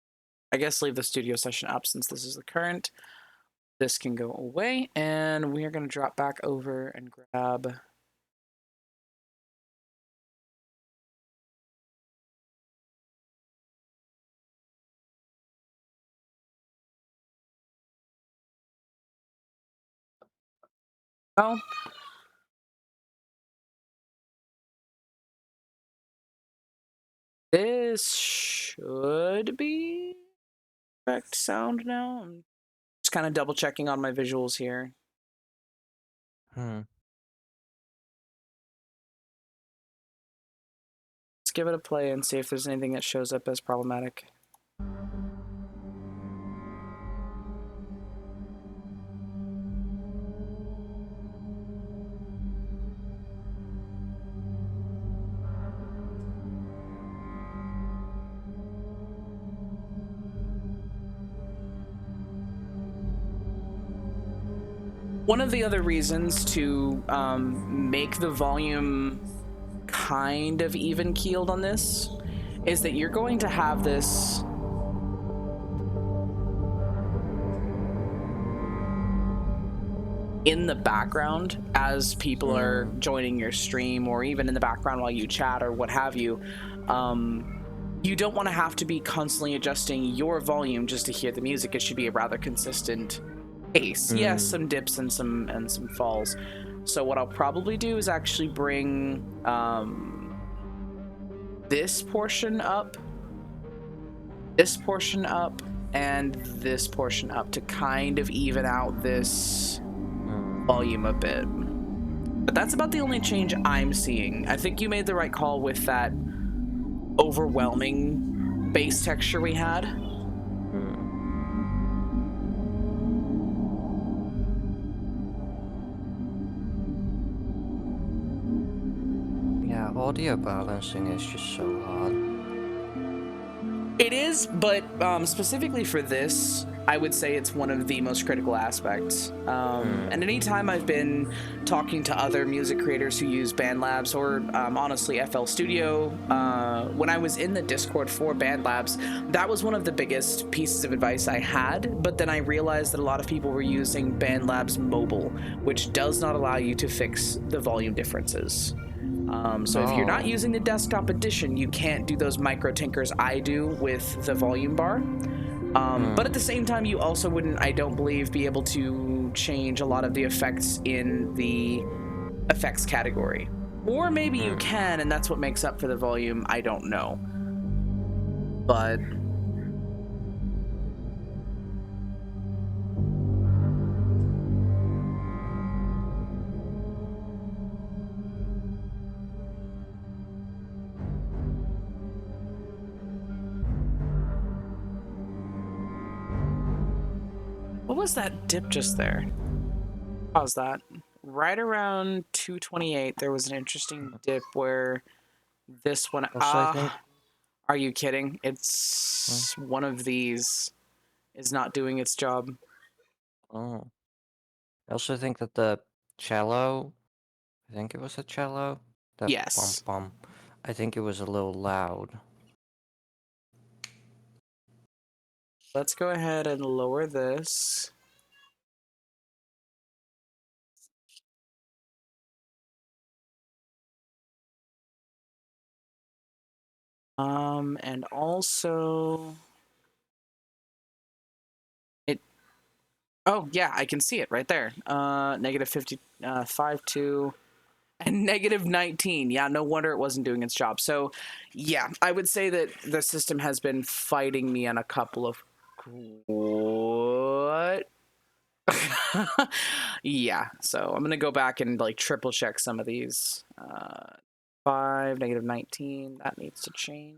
I guess leave the studio session up since this is the current. This can go away, and we are going to drop back over and grab this should be correct sound now. I'm just kind of double checking on my visuals here. Hmm. Let's give it a play and see if there's anything that shows up as problematic. One of the other reasons to make the volume kind of even keeled on this is that you're going to have this in the background as people are joining your stream, or even in the background while you chat or what have you. You don't want to have to be constantly adjusting your volume just to hear the music. It should be a rather consistent pace. Yes, some dips and some falls. So what I'll probably do is actually bring this portion up, and this portion up to kind of even out this volume a bit. But that's about the only change I'm seeing. I think you made the right call with that overwhelming bass texture we had. Yeah, audio balancing is just so hard. It is, but specifically for this, I would say it's one of the most critical aspects. And anytime I've been talking to other music creators who use BandLabs or honestly FL Studio, when I was in the Discord for BandLabs, that was one of the biggest pieces of advice I had. But then I realized that a lot of people were using BandLabs Mobile, which does not allow you to fix the volume differences. So if you're not using the desktop edition, you can't do those micro tinkers I do with the volume bar. But at the same time, you also wouldn't, I don't believe, be able to change a lot of the effects in the effects category. Or maybe you can, and that's what makes up for the volume. I don't know. But what was that dip just there? Pause that. Right around 228, there was an interesting dip where this one. Also, I think. Are you kidding? It's one of these is not doing its job. Oh. I also think that the cello. I think it was a cello. The bum Yes. bum. I think it was a little loud. Let's go ahead and lower this. And also it. Oh yeah, I can see it right there. Negative 50, 52, and negative 19. Yeah, no wonder it wasn't doing its job. So, yeah, I would say that the system has been fighting me on a couple of. What? Yeah, so I'm gonna go back and like triple check some of these. 5, negative 19. That needs to change.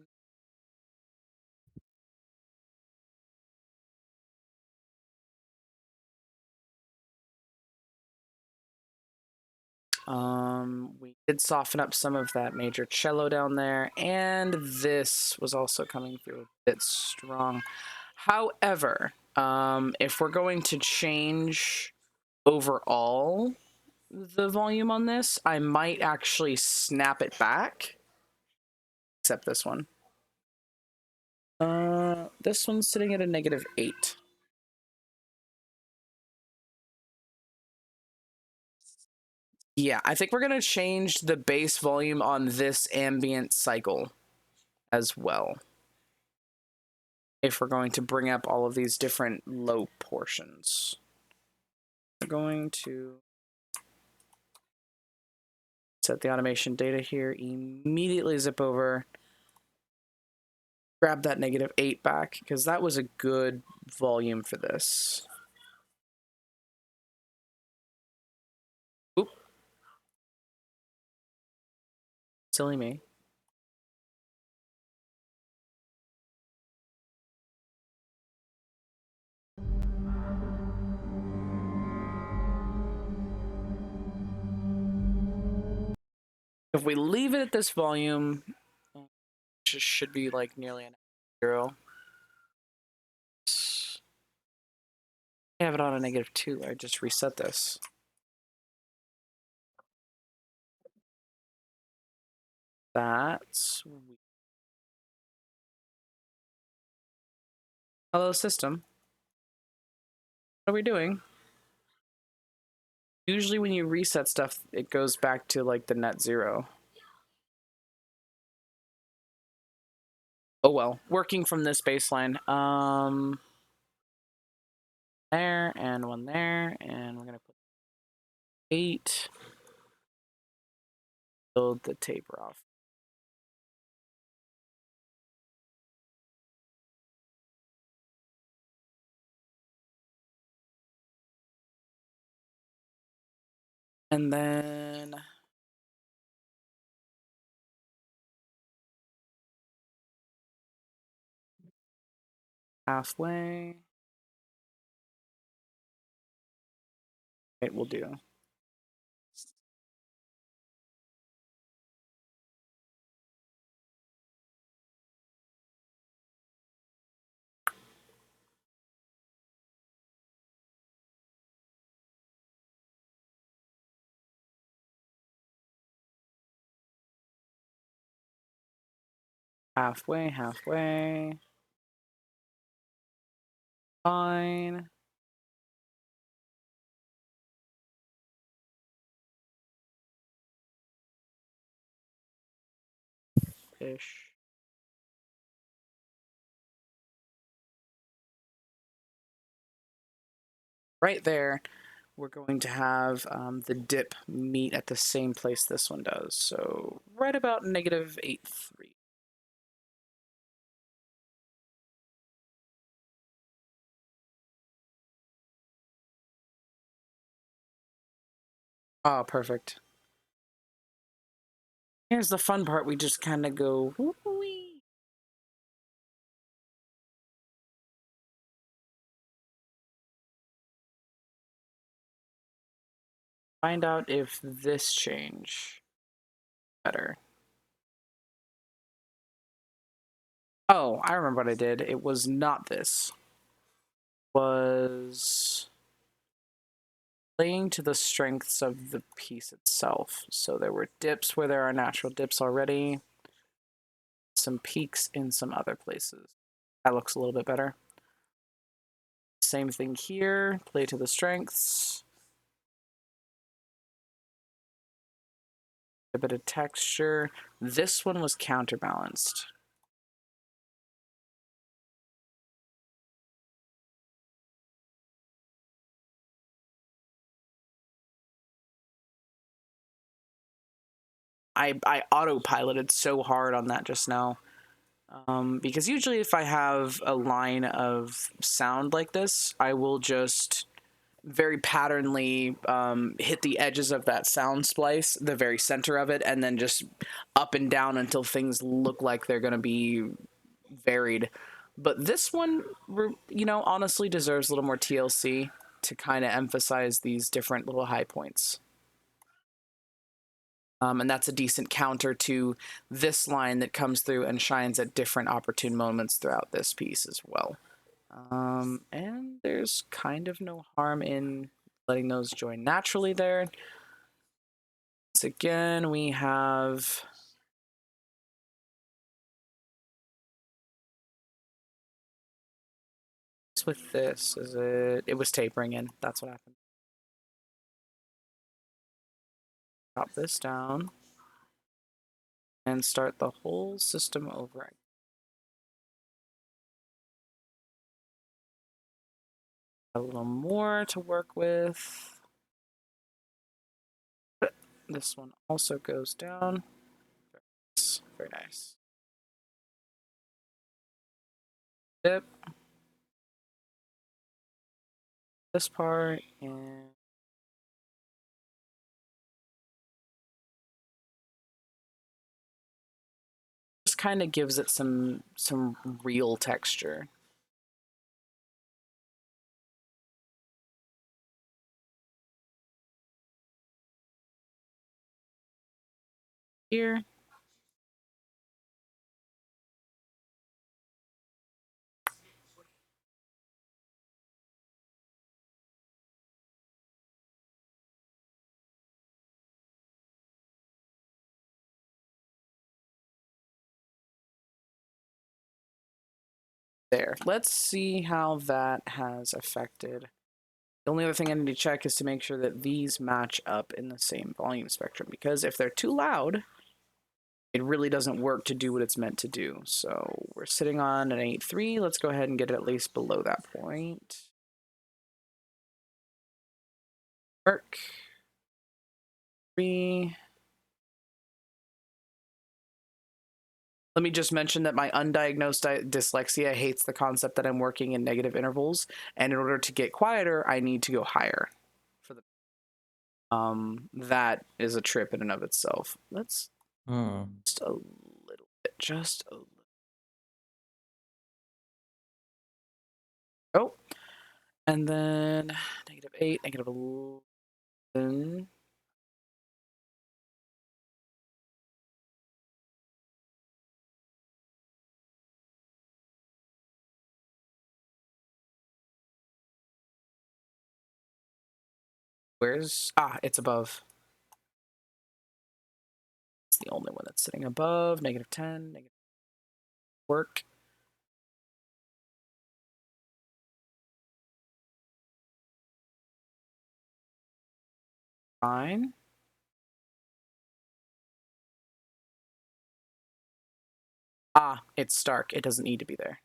We did soften up some of that major cello down there, and this was also coming through a bit strong. However, if we're going to change overall the volume on this, I might actually snap it back. Except this one. This one's sitting at a negative 8. Yeah, I think we're going to change the base volume on this ambient cycle as well. If we're going to bring up all of these different low portions. We're going to set the automation data here, immediately zip over, grab that negative 8 back, because that was a good volume for this. Oop. Silly me. If we leave it at this volume, which should be like nearly an 0. I have it on a negative 2. I just reset this. That's weird. Hello, system. What are we doing? Usually when you reset stuff, it goes back to like the net 0. Oh well, working from this baseline. There, and one there, and we're gonna put 8. Build the taper off. And then halfway. It will do. Halfway, halfway. Fine. Ish. right there, we're going to have the dip meet at the same place this one does. So right about -8.3. Oh, perfect. Here's the fun part. We just kind of go woo-wee. Find out if this change better. Oh, I remember what I did. It was not this. It was playing to the strengths of the piece itself. So there were dips where there are natural dips already, some peaks in some other places. That looks a little bit better. Same thing here, play to the strengths. A bit of texture. This one was counterbalanced. I autopiloted so hard on that just now. Because usually if I have a line of sound like this, I will just very patternly hit the edges of that sound splice, the very center of it, and then just up and down until things look like they're going to be varied. But this one, honestly deserves a little more TLC to kind of emphasize these different little high points. And that's a decent counter to this line that comes through and shines at different opportune moments throughout this piece as well. And there's kind of no harm in letting those join naturally there. Once again, we have with this, it was tapering in. That's what happened. Drop this down and start the whole system over. A little more to work with. This one also goes down. Very nice. Dip. This part and just kind of gives it some real texture. Here. There. Let's see how that has affected. The only other thing I need to check is to make sure that these match up in the same volume spectrum, because if they're too loud, it really doesn't work to do what it's meant to do. So we're sitting on an 8.3. Let's go ahead and get it at least below that point. Work. 3. Let me just mention that my undiagnosed dyslexia hates the concept that I'm working in negative intervals, and in order to get quieter, I need to go higher. For the that is a trip in and of itself. Let's just a little bit, just a little. Oh, and then -8, -11. It's above. It's the only one that's sitting above. -10, negative work. Fine. It's Stark. It doesn't need to be there.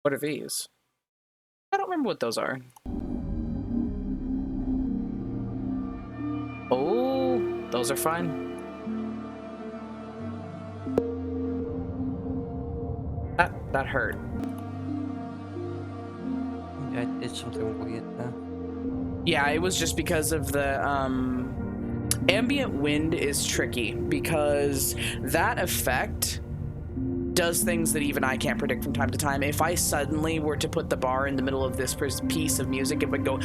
What are these? I don't remember what those are. Oh, those are fine. That hurt. Yeah, I did something weird there. Yeah, it was just because of the ambient wind is tricky because that effect does things that even I can't predict from time to time. If I suddenly were to put the bar in the middle of this piece of music, it would go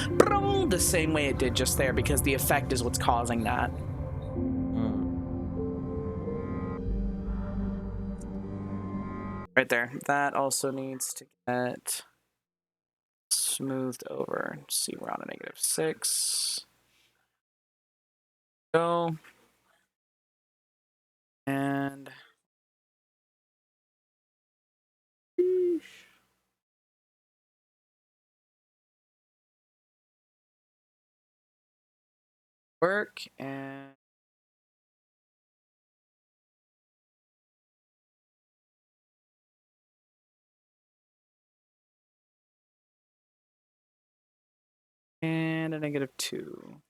the same way it did just there because the effect is what's causing that. Right there. That also needs to get smoothed over. See, we're on a -6. Go. And work and a -2.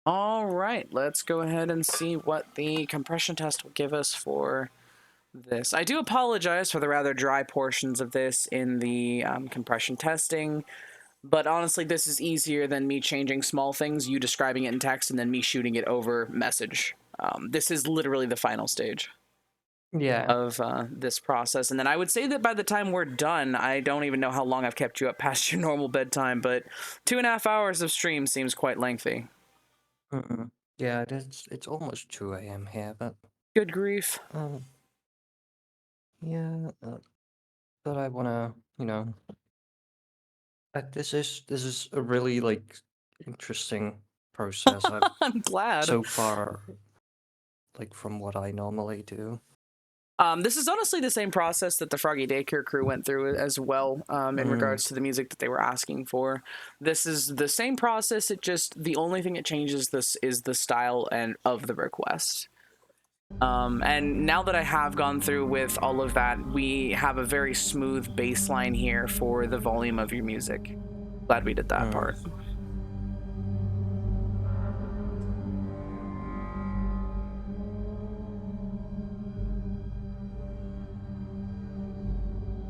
All right, let's go ahead and see what the compression test will give us for this. I do apologize for the rather dry portions of this in the compression testing, but honestly, this is easier than me changing small things, you describing it in text, and then me shooting it over message. This is literally the final stage. Yeah. Of this process. And then I would say that by the time we're done, I don't even know how long I've kept you up past your normal bedtime, but 2.5 hours of stream seems quite lengthy. Yeah, it's almost 2 a.m. here, but Good grief. yeah, but I wanna, this is a really like interesting process. I'm glad. So far, like from what I normally do. This is honestly the same process that the Froggy Daycare crew went through as well, in regards to the music that they were asking for. This is the same process. It just, the only thing that changes this is the style and of the request. And now that I have gone through with all of that, we have a very smooth baseline here for the volume of your music. Glad we did that part.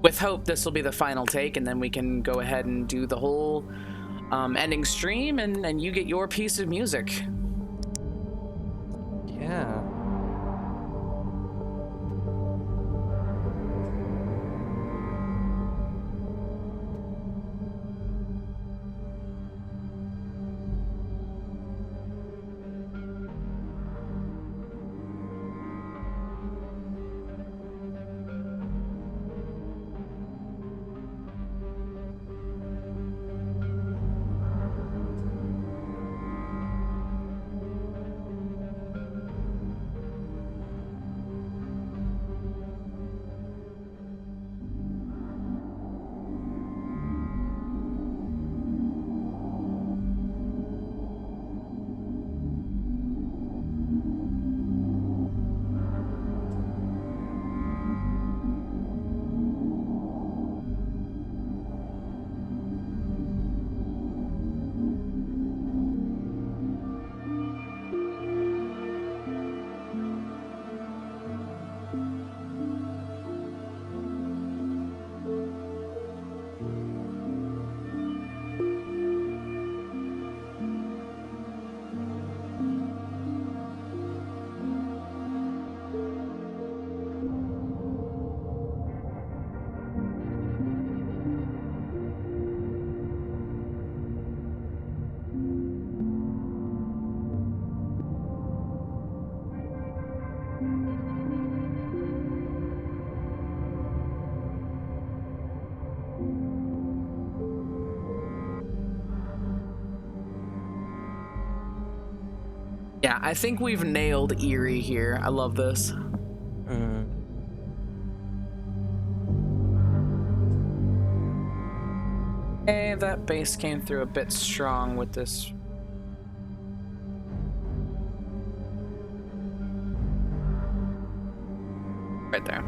With hope, this will be the final take, and then we can go ahead and do the whole ending stream, and you get your piece of music. Yeah. Yeah, I think we've nailed eerie here. I love this. Okay, that bass came through a bit strong with this. Right there.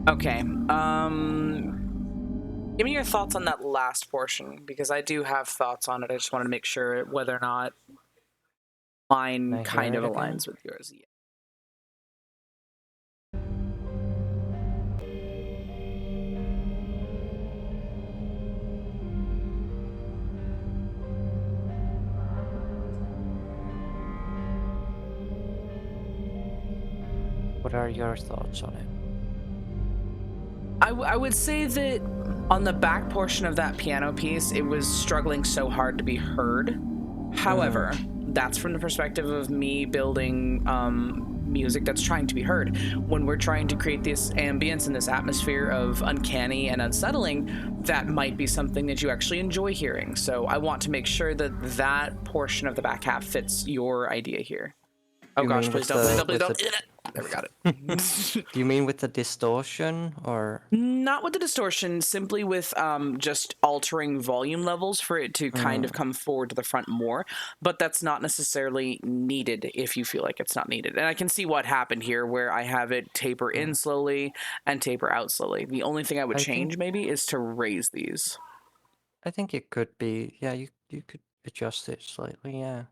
Okay. Give me your thoughts on that last portion, because I do have thoughts on it. I just wanted to make sure whether or not mine Can I kind hear of it again? aligns with yours. Yeah. What are your thoughts on it? I would say that on the back portion of that piano piece, it was struggling so hard to be heard. However, that's from the perspective of me building music that's trying to be heard. When we're trying to create this ambience and this atmosphere of uncanny and unsettling, that might be something that you actually enjoy hearing. So I want to make sure that that portion of the back half fits your idea here. Oh You gosh, mean please with don't, please the don't, with please the don't. There, we got it. Do you mean with the distortion or? Not with the distortion, simply with just altering volume levels for it to kind of come forward to the front more. But that's not necessarily needed if you feel like it's not needed. And I can see what happened here where I have it taper in slowly and taper out slowly. The only thing I would I change think maybe is to raise these. I think it could be, yeah, you could adjust it slightly, yeah.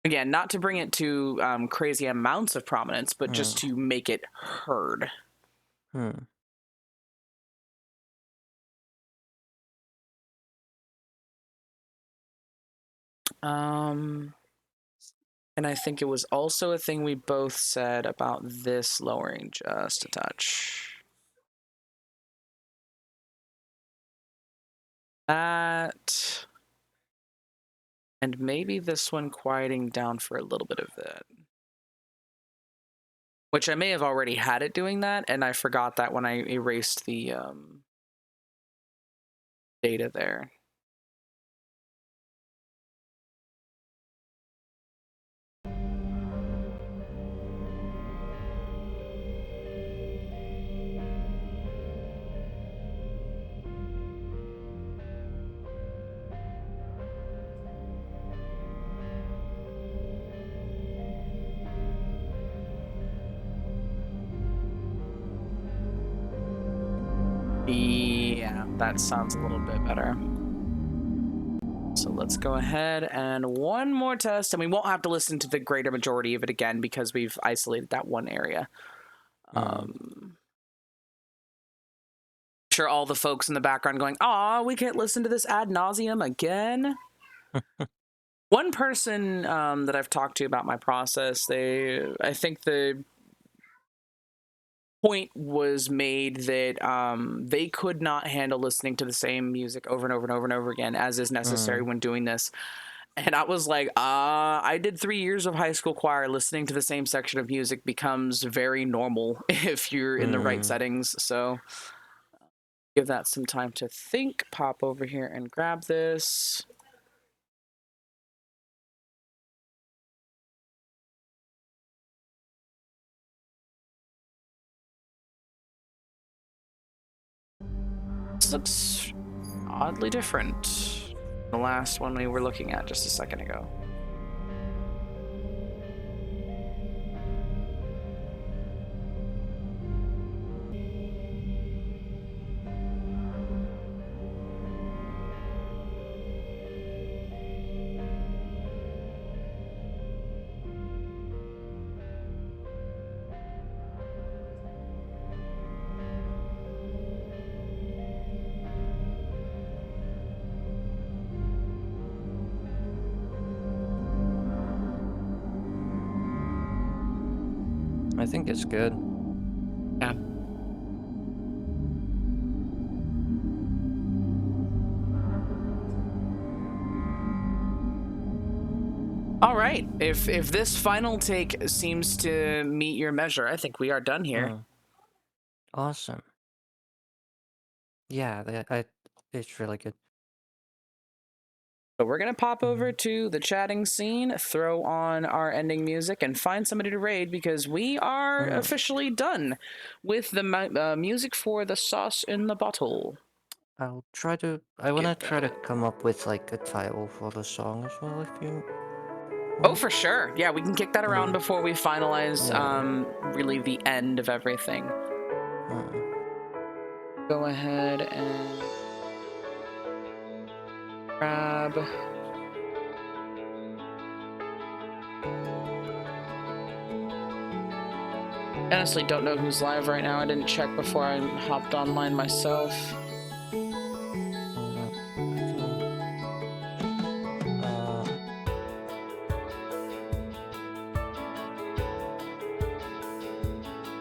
Again, not to bring it to crazy amounts of prominence, but just Hmm. to make it heard. Hmm. And I think it was also a thing we both said about this lowering just a touch. That. And maybe this one quieting down for a little bit of that. Which I may have already had it doing that, and I forgot that when I erased the data there. Yeah, that sounds a little bit better. So let's go ahead and one more test, and we won't have to listen to the greater majority of it again because we've isolated that one area. I'm sure all the folks in the background going, "Aw, we can't listen to this ad nauseum again." One person that I've talked to about my process, I think the point was made that they could not handle listening to the same music over and over and over and over again as is necessary when doing this. And I was like, I did 3 years of high school choir. Listening to the same section of music becomes very normal if you're in the right settings. So give that some time to think. Pop over here and grab this. This looks oddly different. The last one we were looking at just a second ago. I think it's good. Yeah. All right. If this final take seems to meet your measure, I think we are done here. Mm. Awesome. Yeah, it's really good. So we're gonna pop over to the chatting scene, throw on our ending music, and find somebody to raid because we are officially done with the music for the sauce in the bottle. I want to try to come up with like a title for the song as well, if you Oh, for sure. Yeah, we can kick that around Mm. before we finalize Yeah. really the end of everything. Go ahead and grab. Honestly, don't know who's live right now. I didn't check before I hopped online myself.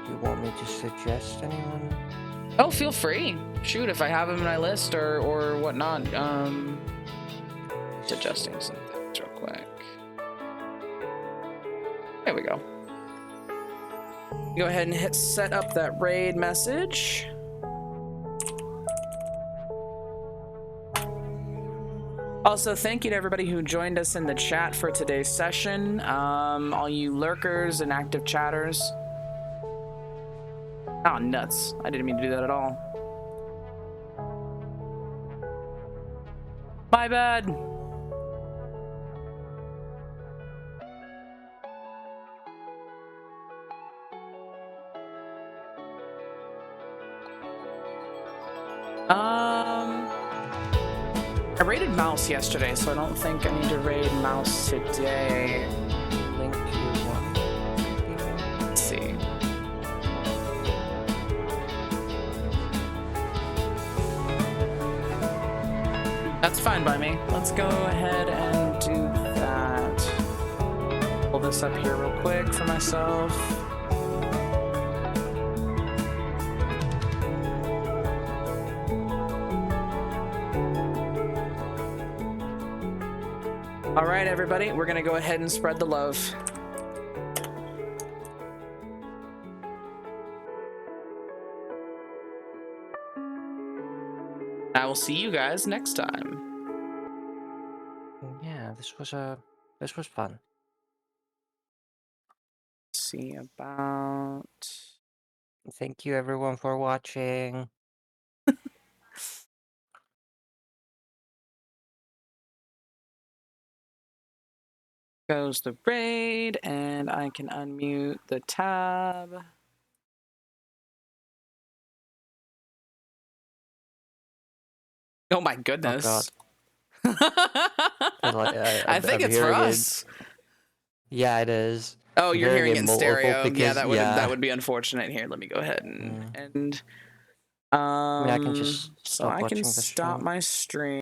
You want me to suggest anyone? Oh, feel free. Shoot, if I have them in my list or whatnot. Adjusting some things real quick. There we go. Go ahead and hit set up that raid message. Also, thank you to everybody who joined us in the chat for today's session. All you lurkers and active chatters. Oh, nuts. I didn't mean to do that at all. My bad. I raided Mouse yesterday, so I don't think I need to raid Mouse today. Link to what? Let's see. That's fine by me. Let's go ahead and do that. Pull this up here real quick for myself. All right, everybody, we're gonna go ahead and spread the love. I will see you guys next time. Yeah, this was fun. See about. Thank you everyone for watching. Goes the raid, and I can unmute the tab. Oh my goodness. Oh God. I think it's for us. Yeah, it is. Oh, you're hearing it in stereo. Because, yeah, that would be unfortunate. Here, let me go ahead and end. I mean, I can just so stop I can watching the stop stream. my stream.